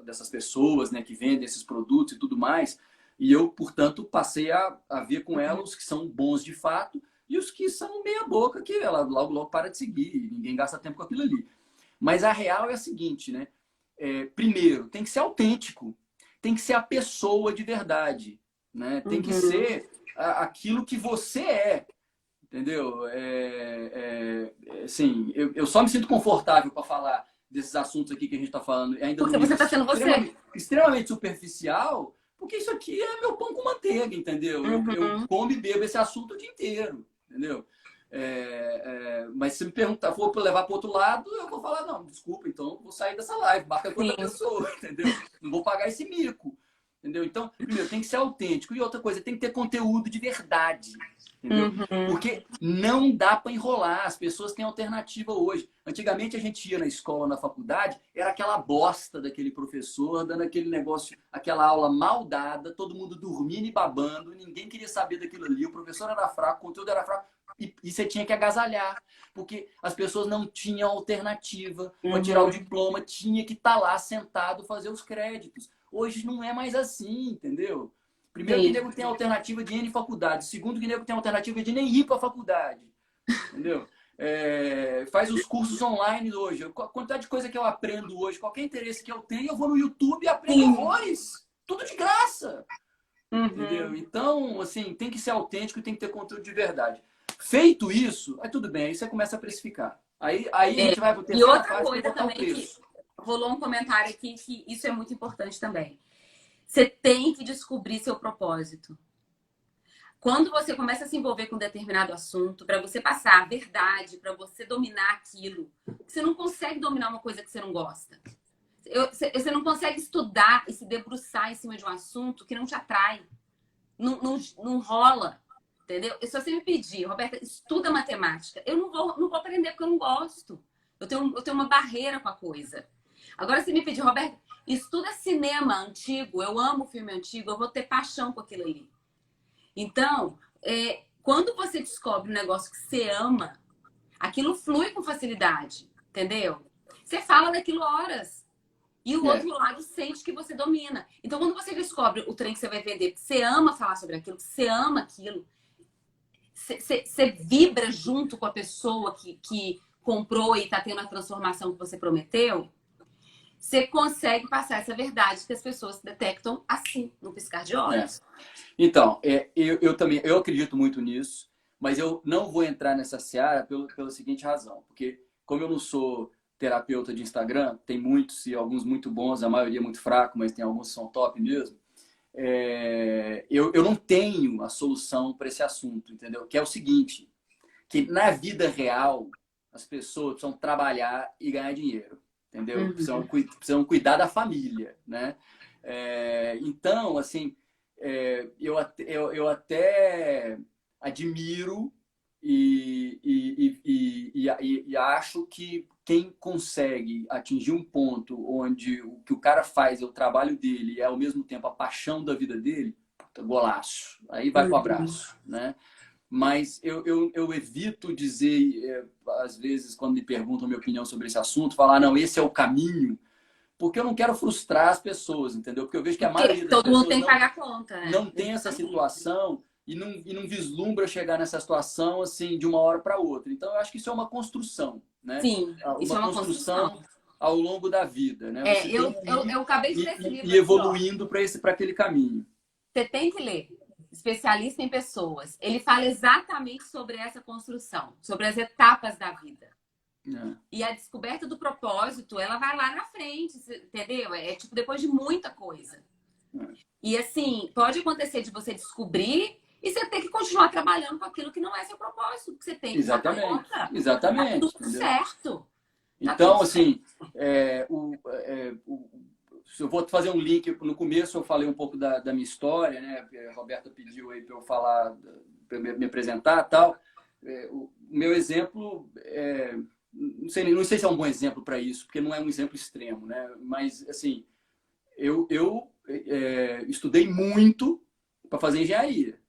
dessas pessoas, né, que vendem esses produtos e tudo mais, e eu, portanto, passei a ver com ela os que são bons de fato e os que são meia boca, que ela logo, logo para de seguir, e ninguém gasta tempo com aquilo ali. Mas a real é a seguinte, né? Primeiro, tem que ser autêntico, tem que ser a pessoa de verdade, né? Tem que Uhum. ser aquilo que você é, entendeu? Assim, eu só me sinto confortável para falar desses assuntos aqui que a gente está falando, ainda no Porque você nível está sendo você. extremamente superficial, porque isso aqui é meu pão com manteiga, entendeu? Eu Uhum. como e bebo esse assunto o dia inteiro, entendeu? Mas se me perguntar, for para levar para outro lado, eu vou falar, não, desculpa, então vou sair dessa live, marca com outra Sim. pessoa, entendeu? Não vou pagar esse mico, entendeu? Então, primeiro, tem que ser autêntico. E outra coisa, tem que ter conteúdo de verdade, entendeu? Uhum. Porque não dá para enrolar, as pessoas têm alternativa hoje. Antigamente a gente ia na escola, na faculdade, era aquela bosta daquele professor, dando aquele negócio, aquela aula mal dada, todo mundo dormindo e babando, ninguém queria saber daquilo ali, o professor era fraco, o conteúdo era fraco, e você tinha que agasalhar, porque as pessoas não tinham alternativa para tirar o Uhum. diploma, tinha que estar lá sentado fazer os créditos. Hoje não é mais assim, entendeu? Primeiro que Sim. nego tem alternativa de N faculdade. Segundo que nego tem alternativa de nem ir para a faculdade. Entendeu? Faz os cursos online hoje. A quantidade de coisa que eu aprendo hoje, qualquer interesse que eu tenho, eu vou no YouTube e aprendo Sim. horrores. Tudo de graça. Entendeu? Uhum. Então, assim, tem que ser autêntico e tem que ter conteúdo de verdade. Feito isso, aí tudo bem, aí você começa a precificar. Aí a gente vai para a E terceira outra fase, que é coisa botar o também que preço. rolou um comentário aqui que isso é muito importante também. Você tem que descobrir seu propósito. Quando você começa a se envolver com um determinado assunto, para você passar a verdade, para você dominar aquilo, você não consegue dominar uma coisa que você não gosta. Você não consegue estudar e se debruçar em cima de um assunto que não te atrai. Não rola. Entendeu? Se você me pedir, Roberta, estuda matemática, eu não vou aprender porque eu não gosto. Eu tenho uma barreira com a coisa. Agora, se me pedir, Roberta, estuda cinema antigo, eu amo filme antigo, eu vou ter paixão com aquilo ali. Então, quando você descobre um negócio que você ama, aquilo flui com facilidade. entendeu? Você fala daquilo horas. E o É. outro lado sente que você domina. Então, quando você descobre o trem que você vai vender, que você ama falar sobre aquilo, que você ama aquilo, você vibra junto com a pessoa que comprou e está tendo a transformação que você prometeu, você consegue passar essa verdade que as pessoas detectam assim, no piscar de olhos. Então, eu também eu acredito muito nisso, mas eu não vou entrar nessa seara pela seguinte razão, porque como eu não sou terapeuta de Instagram, tem muitos e alguns muito bons, a maioria muito fraco, mas tem alguns que são top mesmo. Eu não tenho a solução para esse assunto, entendeu? Que é o seguinte, que na vida real as pessoas precisam trabalhar e ganhar dinheiro, entendeu? Precisam cuidar da família, né? Então, assim, eu até admiro e acho que quem consegue atingir um ponto onde o que o cara faz é o trabalho dele e é ao mesmo tempo a paixão da vida dele, puta, golaço. Aí vai pro abraço, né? Mas eu evito dizer, às vezes, quando me perguntam a minha opinião sobre esse assunto, falar, não, esse é o caminho, porque eu não quero frustrar as pessoas, entendeu? Porque eu vejo que a maioria das Todo mundo pessoas tem que pagar conta, né? não tem essa situação e não vislumbra chegar nessa situação assim de uma hora para outra. Então, eu acho que isso é uma construção, né? Sim, isso é Uma uma construção construção. ao longo da vida, né? Você tem que Eu acabei de ler esse ir livro aqui, ó. evoluindo para aquele caminho. Você tem que ler. Especialista em pessoas. Ele fala exatamente sobre essa construção, sobre as etapas da vida. E a descoberta do propósito, ela vai lá na frente, entendeu? É tipo depois de muita coisa. E assim, pode acontecer de você descobrir e você ter que continuar trabalhando com aquilo que não é seu propósito, que você tem que pagar conta. Exatamente. Tá tudo certo. Então, assim, eu vou fazer um link. No começo eu falei um pouco da minha história, né? A Roberta pediu aí para eu falar, para me apresentar e tal. O meu exemplo, não sei se é um bom exemplo para isso, porque não é um exemplo extremo, né? Mas, assim, eu estudei muito para fazer engenharia,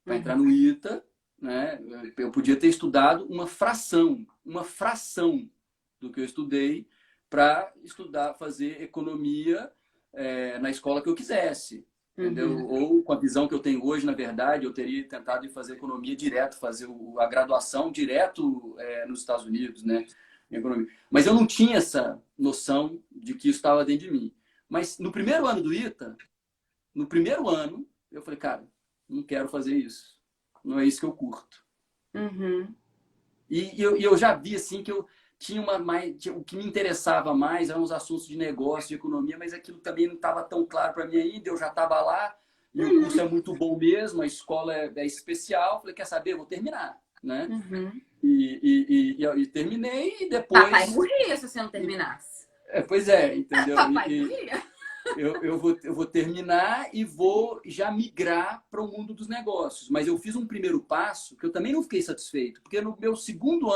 para entrar no ITA, né? Eu podia ter estudado uma fração do que eu estudei para estudar, fazer economia na escola que eu quisesse, entendeu? Ou com a visão que eu tenho hoje, na verdade, eu teria tentado ir fazer economia direto, fazer a graduação direto nos Estados Unidos, né? Em economia. Mas eu não tinha essa noção de que isso estava dentro de mim. Mas no primeiro ano do ITA, eu falei, cara, não quero fazer isso. Não é isso que eu curto. E eu já vi assim que eu tinha o que me interessava mais eram os assuntos de negócio, de economia, mas aquilo também não estava tão claro para mim ainda. Eu já estava lá e o curso é muito bom mesmo, a escola é especial. Falei, quer saber? Vou terminar, né? E terminei e depois... Papai morria se você não terminasse. Pois é, entendeu? Papai morria. Eu vou terminar e vou já migrar para o mundo dos negócios. Mas eu fiz um primeiro passo que eu também não fiquei satisfeito. Porque no meu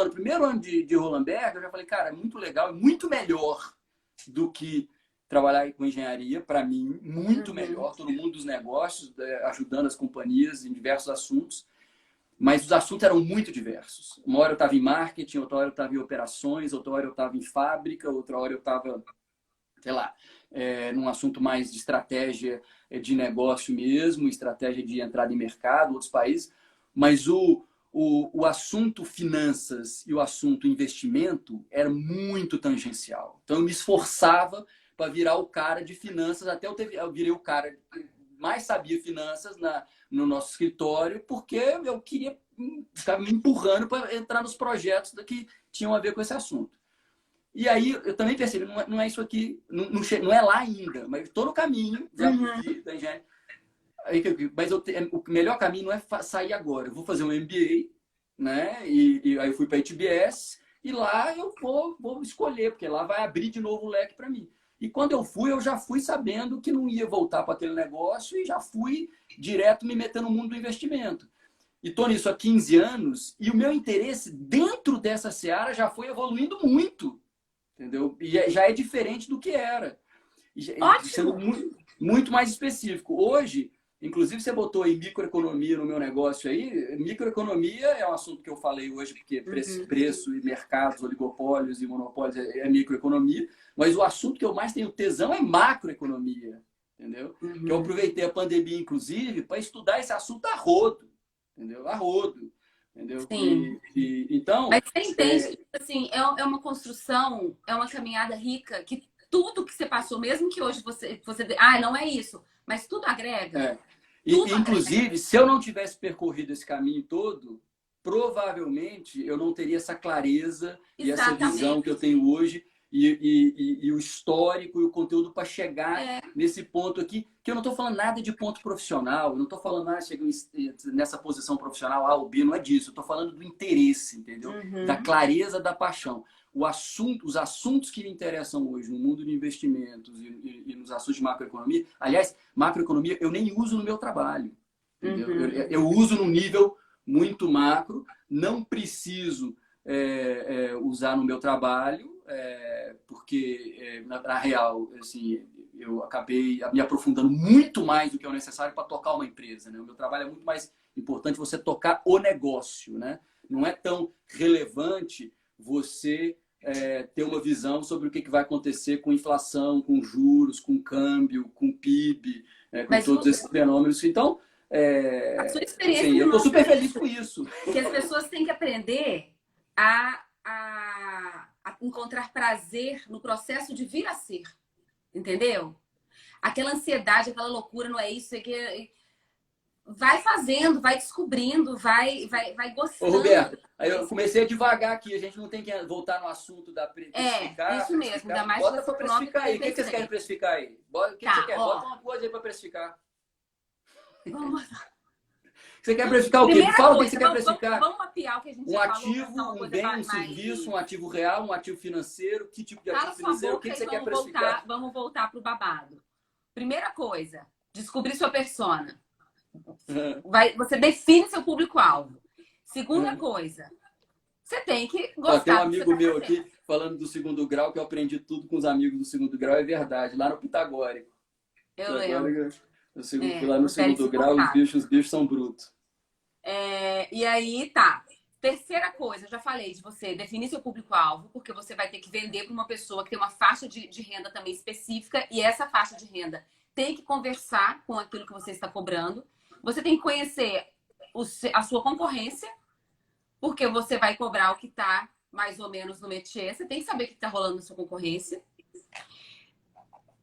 primeiro ano de Roland Berger, eu já falei, cara, é muito legal, é muito melhor do que trabalhar com engenharia, para mim, muito melhor. Todo mundo dos negócios, ajudando as companhias em diversos assuntos. Mas os assuntos eram muito diversos. Uma hora eu estava em marketing, outra hora eu estava em operações, outra hora eu estava em fábrica, outra hora eu estava, sei lá, num assunto mais de estratégia de negócio mesmo, estratégia de entrada em mercado, outros países. Mas o assunto finanças e o assunto investimento era muito tangencial. Então eu me esforçava para virar o cara de finanças, até eu virei o cara que mais sabia finanças no nosso escritório, porque eu queria ficar me empurrando para entrar nos projetos que tinham a ver com esse assunto. E aí eu também percebi, não é isso aqui, não é lá ainda, mas estou no caminho da engenharia. Mas o melhor caminho não é sair agora. Eu vou fazer um MBA, né? E aí eu fui para a HBS e lá eu vou escolher, porque lá vai abrir de novo o leque para mim. E quando eu já fui sabendo que não ia voltar para aquele negócio e já fui direto me metendo no mundo do investimento. E estou nisso há 15 anos e o meu interesse dentro dessa seara já foi evoluindo muito, entendeu? E já é diferente do que era. Ótimo! Sendo muito mais específico. Hoje, Inclusive, você botou aí microeconomia no meu negócio aí. Microeconomia é um assunto que eu falei hoje, porque preço e mercados, oligopólios e monopólios é microeconomia. Mas o assunto que eu mais tenho tesão é macroeconomia, entendeu? Que eu aproveitei a pandemia, inclusive, para estudar esse assunto a rodo, entendeu? A rodo, entendeu? Sim. Então... Mas você entende que, assim, é uma construção, é uma caminhada rica, que tudo que você passou, mesmo que hoje você... Ah, não é isso. Mas tudo agrega. É. Tudo Inclusive, agrega. se eu não tivesse percorrido esse caminho todo, provavelmente eu não teria essa clareza e essa visão que eu tenho hoje e o histórico e o conteúdo para chegar nesse ponto aqui, que eu não estou falando nada de ponto profissional, eu não estou falando nada chegando nessa posição profissional A ou B, não é disso, eu estou falando do interesse, entendeu? Da clareza, da paixão. Os assuntos que me interessam hoje no mundo de investimentos e nos assuntos de macroeconomia, aliás, macroeconomia eu nem uso no meu trabalho. Entendeu? Eu uso num nível muito macro, não preciso usar no meu trabalho, porque, na real, assim, eu acabei me aprofundando muito mais do que é o necessário para tocar uma empresa. Né? O meu trabalho é muito mais importante você tocar o negócio. Né? Não é tão relevante você ter uma visão sobre o que vai acontecer com inflação, com juros, com câmbio, com PIB, com todos esses fenômenos. Então, a sua experiência assim, eu estou super feliz com isso. Que as pessoas têm que aprender a encontrar prazer no processo de vir a ser. Entendeu? Aquela ansiedade, aquela loucura, não é isso, é que... Vai fazendo, vai descobrindo, vai gostando. Ô, Roberto, aí eu comecei a devagar aqui, a gente não tem que voltar no assunto da precificar. Isso mesmo, ainda mais bota para precificar aí. O que vocês querem precificar aí? O que você quer? Bota uma coisa aí para precificar. Vamos. Você quer precificar o quê? Me fala o que você quer precificar. Vamos mapear o que a gente um ativo, um bem, um serviço, um ativo real, um ativo financeiro. Que tipo de ativo financeiro? O que você quer precificar? Vamos voltar para o babado. Primeira coisa, descobrir sua persona. Você define seu público-alvo. Segunda coisa, você tem que gostar. Tem um amigo meu aqui falando do segundo grau, que eu aprendi tudo com os amigos do segundo grau, é verdade, lá no Pitagórico. Eu lembro. Lá no segundo grau, os bichos são brutos. E aí, tá. Terceira coisa, eu já falei de você definir seu público-alvo, porque você vai ter que vender para uma pessoa que tem uma faixa de renda também específica, e essa faixa de renda tem que conversar com aquilo que você está cobrando. Você tem que conhecer a sua concorrência, porque você vai cobrar o que está mais ou menos no métier. Você tem que saber o que está rolando na sua concorrência.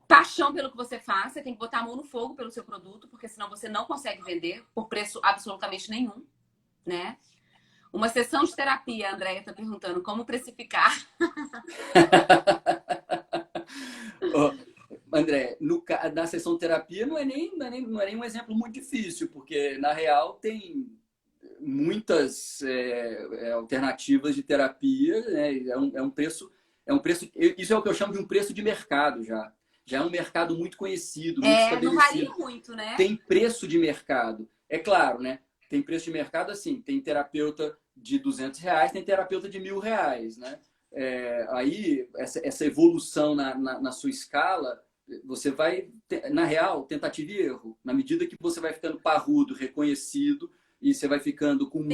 Paixão pelo que você faz. Você tem que botar a mão no fogo pelo seu produto, porque senão você não consegue vender por preço absolutamente nenhum, né? Uma sessão de terapia, a Andréia está perguntando como precificar. André, na sessão de terapia não é nem um exemplo muito difícil, porque na real tem muitas alternativas de terapia, né? É um preço, isso é o que eu chamo de um preço de mercado já. Já é um mercado muito conhecido, muito estabelecido. Não varia muito, né? Tem preço de mercado. É claro, né? Tem preço de mercado assim, tem terapeuta de R$200, tem terapeuta de R$1.000, né? Aí, essa evolução na sua escala, você vai, na real, tentativa e erro. Na medida que você vai ficando parrudo, reconhecido, e você vai ficando com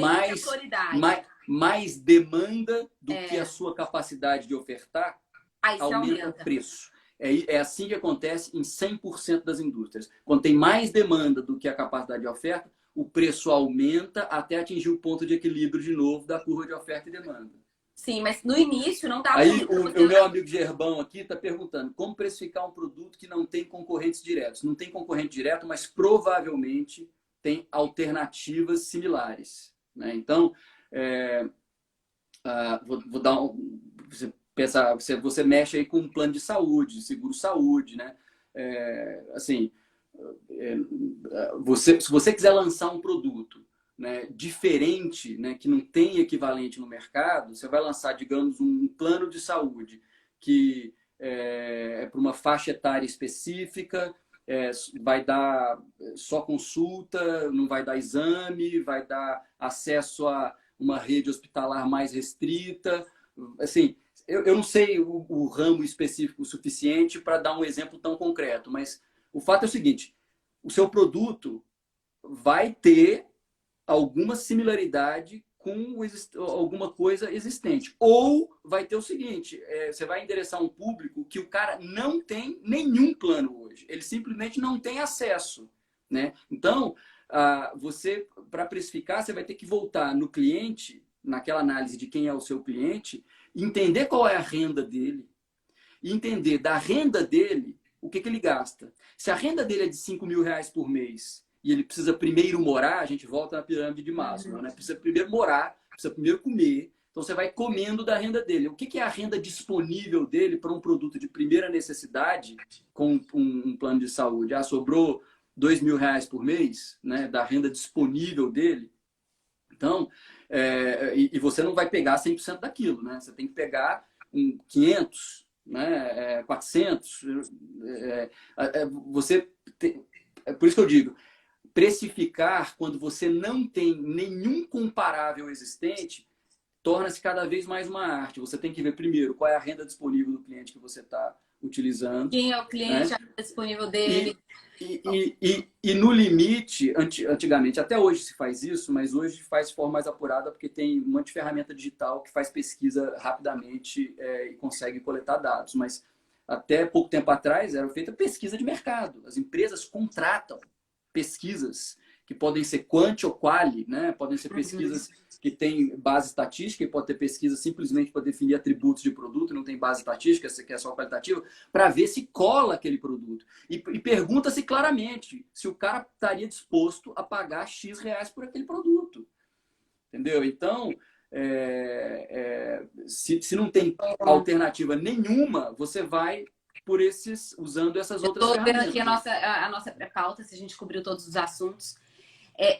mais demanda do que a sua capacidade de ofertar, aí aumenta o preço. É assim que acontece em 100% das indústrias. Quando tem mais demanda do que a capacidade de oferta, o preço aumenta até atingir o ponto de equilíbrio de novo da curva de oferta e demanda. Sim, mas no início não dá. Aí o meu amigo Gerbão aqui está perguntando como precificar um produto que não tem concorrentes diretos. Não tem concorrente direto, mas provavelmente tem alternativas similares. Né? Então, vou dar você mexe aí com um plano de saúde, seguro-saúde, né? Se você quiser lançar um produto, né, diferente, né, que não tem equivalente no mercado, você vai lançar, digamos, um plano de saúde que é para uma faixa etária específica, vai dar só consulta, não vai dar exame, vai dar acesso a uma rede hospitalar mais restrita. Assim, eu não sei o ramo específico o suficiente para dar um exemplo tão concreto, mas o fato é o seguinte: o seu produto vai ter alguma similaridade com alguma coisa existente. Ou vai ter o seguinte, você vai endereçar um público que o cara não tem nenhum plano hoje. Ele simplesmente não tem acesso, né? Então, você, para precificar, você vai ter que voltar no cliente, naquela análise de quem é o seu cliente, entender qual é a renda dele, e entender da renda dele o que ele gasta. Se a renda dele é de 5 mil reais por mês e ele precisa primeiro morar, a gente volta na pirâmide de Maslow, né? Precisa primeiro morar, precisa primeiro comer. Então você vai comendo da renda dele. O que é a renda disponível dele para um produto de primeira necessidade com um plano de saúde? Sobrou 2 mil reais por mês, né? Da renda disponível dele. Então, e você não vai pegar 100% daquilo, né? Você tem que pegar 500, né? 400. Por isso que eu digo, precificar quando você não tem nenhum comparável existente torna-se cada vez mais uma arte. Você tem que ver primeiro qual é a renda disponível do cliente que você está utilizando. Quem é o cliente, né? a renda disponível dele. E no limite, antigamente, até hoje se faz isso, mas hoje faz de forma mais apurada porque tem um monte de ferramenta digital que faz pesquisa rapidamente e consegue coletar dados. Mas até pouco tempo atrás era feita pesquisa de mercado. As empresas contratam pesquisas que podem ser quant ou quali, né? Podem ser pesquisas que têm base estatística, e pode ter pesquisa simplesmente para definir atributos de produto, não tem base estatística, que é só qualitativa, para ver se cola aquele produto. E pergunta-se claramente se o cara estaria disposto a pagar X reais por aquele produto. Entendeu? Então, se não tem alternativa nenhuma, você vai usando essas outras ferramentas. Eu estou vendo aqui a nossa pré-pauta, se a gente cobriu todos os assuntos.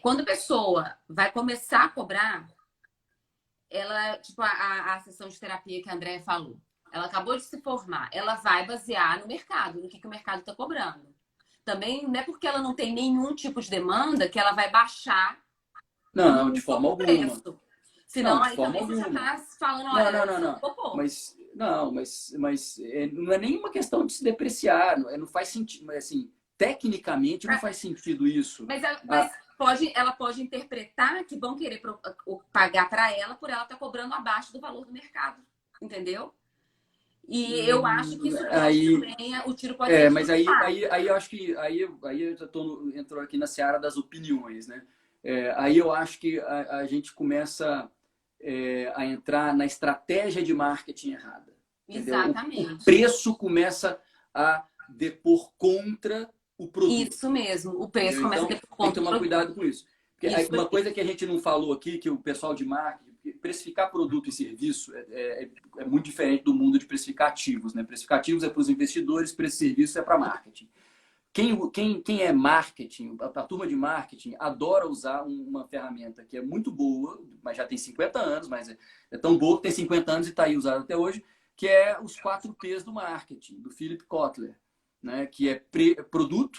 Quando a pessoa vai começar a cobrar, ela, tipo a sessão de terapia que a Andrea falou, ela acabou de se formar, ela vai basear no mercado, no que o mercado está cobrando. Também não é porque ela não tem nenhum tipo de demanda que ela vai baixar não, de forma alguma. Preço. Senão não, de aí forma também alguma. você já está falando, olha, não. Mas não é nenhuma questão de se depreciar, não faz sentido, mas assim, tecnicamente não faz sentido isso. Mas ela pode interpretar que vão querer pagar para ela por ela estar cobrando abaixo do valor do mercado, entendeu? E eu acho que isso também, o tiro pode ser. Mas aí eu acho que aí eu já entrou aqui na seara das opiniões, né? Aí eu acho que a gente começa a entrar na estratégia de marketing errada. Exatamente. O preço começa a depor contra o produto. Isso mesmo, o preço começa a depor contra. Tem que tomar cuidado com isso. Porque uma coisa que a gente não falou aqui, que o pessoal de marketing, precificar produto e serviço é muito diferente do mundo de precificar ativos, né? Precificar ativos é para os investidores, preço de serviço é para marketing. Quem é marketing, a turma de marketing, adora usar uma ferramenta que é muito boa, mas já tem 50 anos, mas é tão boa que tem 50 anos e está aí usada até hoje, que é os 4 P's do marketing, do Philip Kotler, né? Que é produto,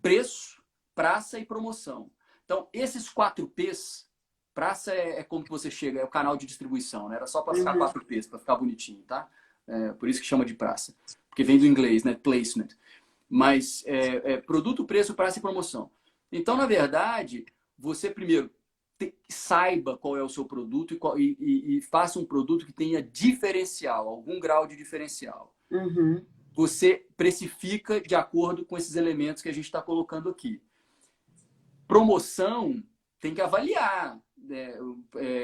preço, praça e promoção. Então, esses 4 P's, praça é como que você chega, é o canal de distribuição, né? Era só para ficar 4 P's, para ficar bonitinho, tá? Por isso que chama de praça, porque vem do inglês, né? Placement. Mas produto, preço, praça e promoção. Então, na verdade, você primeiro saiba qual é o seu produto e faça um produto que tenha diferencial, algum grau de diferencial. Você precifica de acordo com esses elementos que a gente está colocando aqui. Promoção tem que avaliar.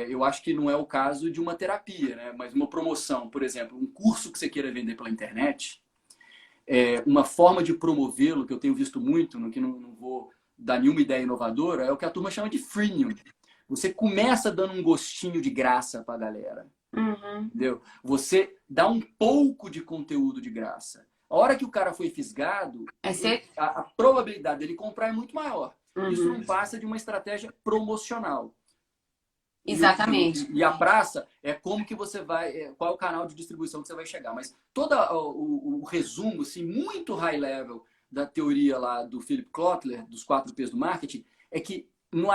Eu acho que não é o caso de uma terapia, né? Mas uma promoção, por exemplo, um curso que você queira vender pela internet, uma forma de promovê-lo, que eu tenho visto muito, que não vou dar nenhuma ideia inovadora, é o que a turma chama de freemium. Você começa dando um gostinho de graça para a galera. Entendeu? Você dá um pouco de conteúdo de graça. A hora que o cara foi fisgado, a probabilidade dele comprar é muito maior. Isso não passa de uma estratégia promocional. Exatamente. E a praça é como que você vai, qual é o canal de distribuição que você vai chegar. Mas todo o resumo, assim, muito high level da teoria lá do Philip Kotler, dos 4 P's do marketing, é que com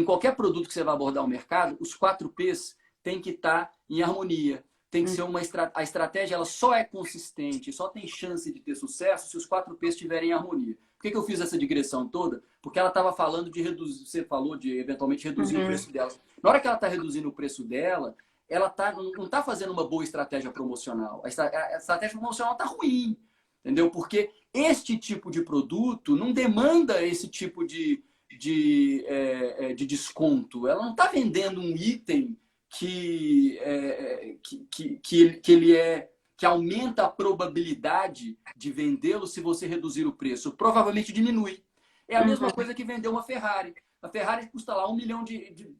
qualquer produto que você vai abordar o mercado, os 4 P's têm que estar em harmonia. tem que ser a estratégia, ela só é consistente, só tem chance de ter sucesso se os 4Ps estiverem em harmonia. Por que eu fiz essa digressão toda? Porque ela estava falando de reduzir, você falou de eventualmente reduzir o preço dela. Na hora que ela está reduzindo o preço dela, ela não está fazendo uma boa estratégia promocional. A estratégia promocional está ruim, entendeu? Porque este tipo de produto não demanda esse tipo de desconto. Ela não está vendendo um item que aumenta a probabilidade de vendê-lo se você reduzir o preço. Provavelmente diminui. É a mesma coisa que vender uma Ferrari. A Ferrari custa lá 1 milhão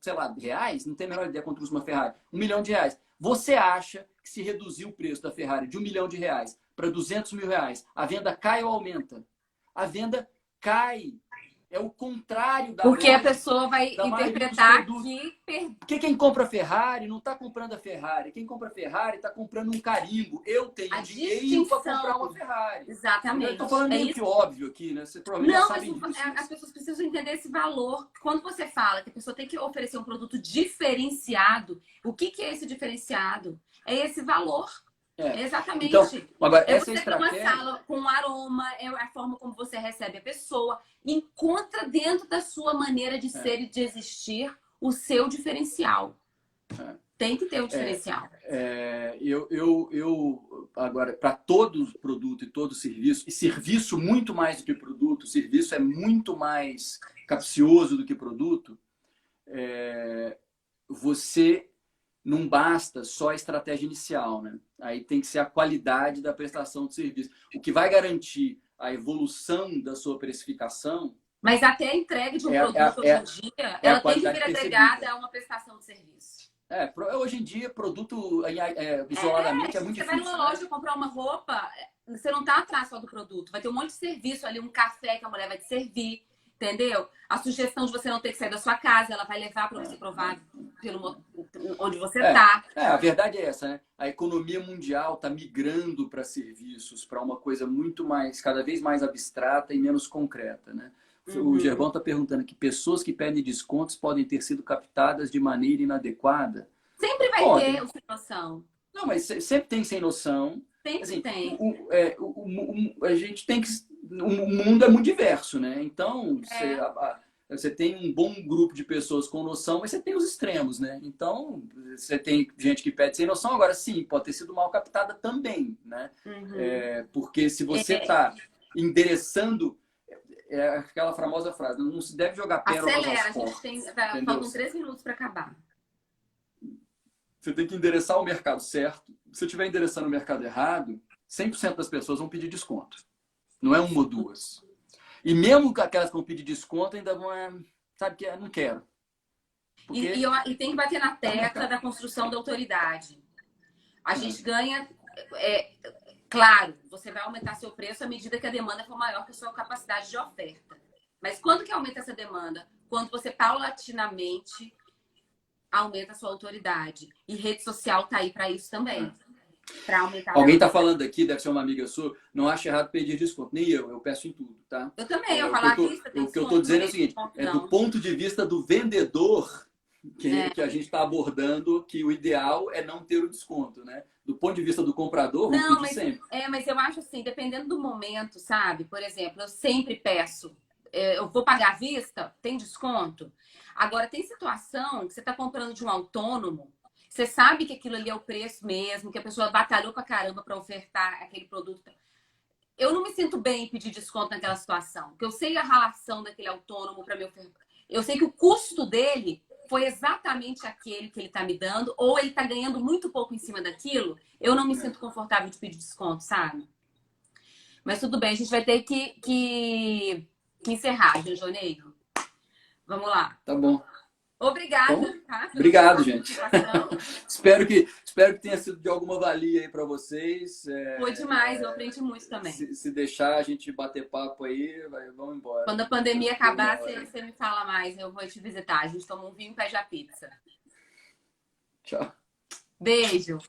sei lá, reais, não tem a menor ideia quanto custa uma Ferrari. 1 milhão de reais. Você acha que se reduzir o preço da Ferrari de 1 milhão de reais para 200 mil reais, a venda cai ou aumenta? A venda cai. É o contrário da Porque lógica, a pessoa vai interpretar que... Porque quem compra Ferrari não está comprando a Ferrari. Quem compra Ferrari está comprando um carimbo. Eu tenho dinheiro para comprar uma Ferrari. Exatamente. Eu estou falando meio que óbvio aqui, né? Você provavelmente já sabe disso. As pessoas precisam entender esse valor. Quando você fala que a pessoa tem que oferecer um produto diferenciado, o que é esse diferenciado? É esse valor. Exatamente. Então, agora, é essa você ter uma sala com aroma, é a forma como você recebe a pessoa. Encontra dentro da sua maneira de ser e de existir o seu diferencial. Tem que ter o diferencial. Agora, para todo produto e todo serviço, e serviço muito mais do que produto, serviço é muito mais capcioso do que produto, você não basta só a estratégia inicial, né? Aí tem que ser a qualidade da prestação de serviço. O que vai garantir a evolução da sua precificação... Mas até a entrega de um produto hoje em dia, ela tem que vir agregada a uma prestação de serviço. Hoje em dia, produto isoladamente é muito difícil. Você vai numa loja comprar uma roupa, você não está atrás só do produto. Vai ter um monte de serviço ali, um café que a mulher vai te servir. Entendeu? A sugestão de você não ter que sair da sua casa, ela vai levar para você provar onde você está. A verdade é essa, né? A economia mundial está migrando para serviços, para uma coisa muito mais, cada vez mais abstrata e menos concreta, né? O Gervão está perguntando que pessoas que pedem descontos podem ter sido captadas de maneira inadequada. Sempre vai ter o sem noção. Não, mas sempre tem sem noção. Sempre tem. A gente tem que... O mundo é muito diverso, né? Então, você tem um bom grupo de pessoas com noção, mas você tem os extremos, né? Então, você tem gente que pede sem noção. Agora, sim, pode ter sido mal captada também, né? Porque se você está endereçando... É aquela famosa frase, não se deve jogar pérolas às portas. Faltam 3 minutos para acabar. Você tem que endereçar o mercado certo. Se você estiver endereçando o mercado errado, 100% das pessoas vão pedir desconto. Não é uma ou duas. E mesmo aquelas que vão pedir desconto, ainda vão... Sabe que não quero. Porque... E tem que bater na tecla da construção da autoridade. A gente ganha... Claro, você vai aumentar seu preço à medida que a demanda for maior que a sua capacidade de oferta. Mas quando que aumenta essa demanda? Quando você paulatinamente aumenta a sua autoridade. E rede social está aí para isso também. Para aumentar. Alguém está falando aqui, deve ser uma amiga sua, não acha errado pedir desconto. Nem eu peço em tudo, tá? Eu também, eu falar que tem o que eu estou dizendo é o seguinte, do ponto de vista do vendedor, que a gente está abordando, que o ideal é não ter o desconto, né? Do ponto de vista do comprador, vamos pedir sempre. Mas eu acho assim, dependendo do momento, sabe? Por exemplo, eu sempre peço, eu vou pagar à vista, tem desconto? Agora, tem situação que você está comprando de um autônomo, você sabe que aquilo ali é o preço mesmo, que a pessoa batalhou pra caramba para ofertar aquele produto. Eu não me sinto bem em pedir desconto naquela situação, porque eu sei a relação daquele autônomo para me ofertar. Eu sei que o custo dele foi exatamente aquele que ele está me dando, ou ele está ganhando muito pouco em cima daquilo, eu não me sinto confortável de pedir desconto, sabe? Mas tudo bem, a gente vai ter que encerrar, Joneiro. Vamos lá. Tá bom. Obrigada. Bom, tá? Obrigado, gente. espero que tenha sido de alguma valia aí para vocês. Foi demais, eu aprendi muito também. Se deixar a gente bater papo aí, vamos embora. Quando a pandemia acabar, você me fala mais, eu vou te visitar. A gente toma um vinho e pede a pizza. Tchau. Beijo.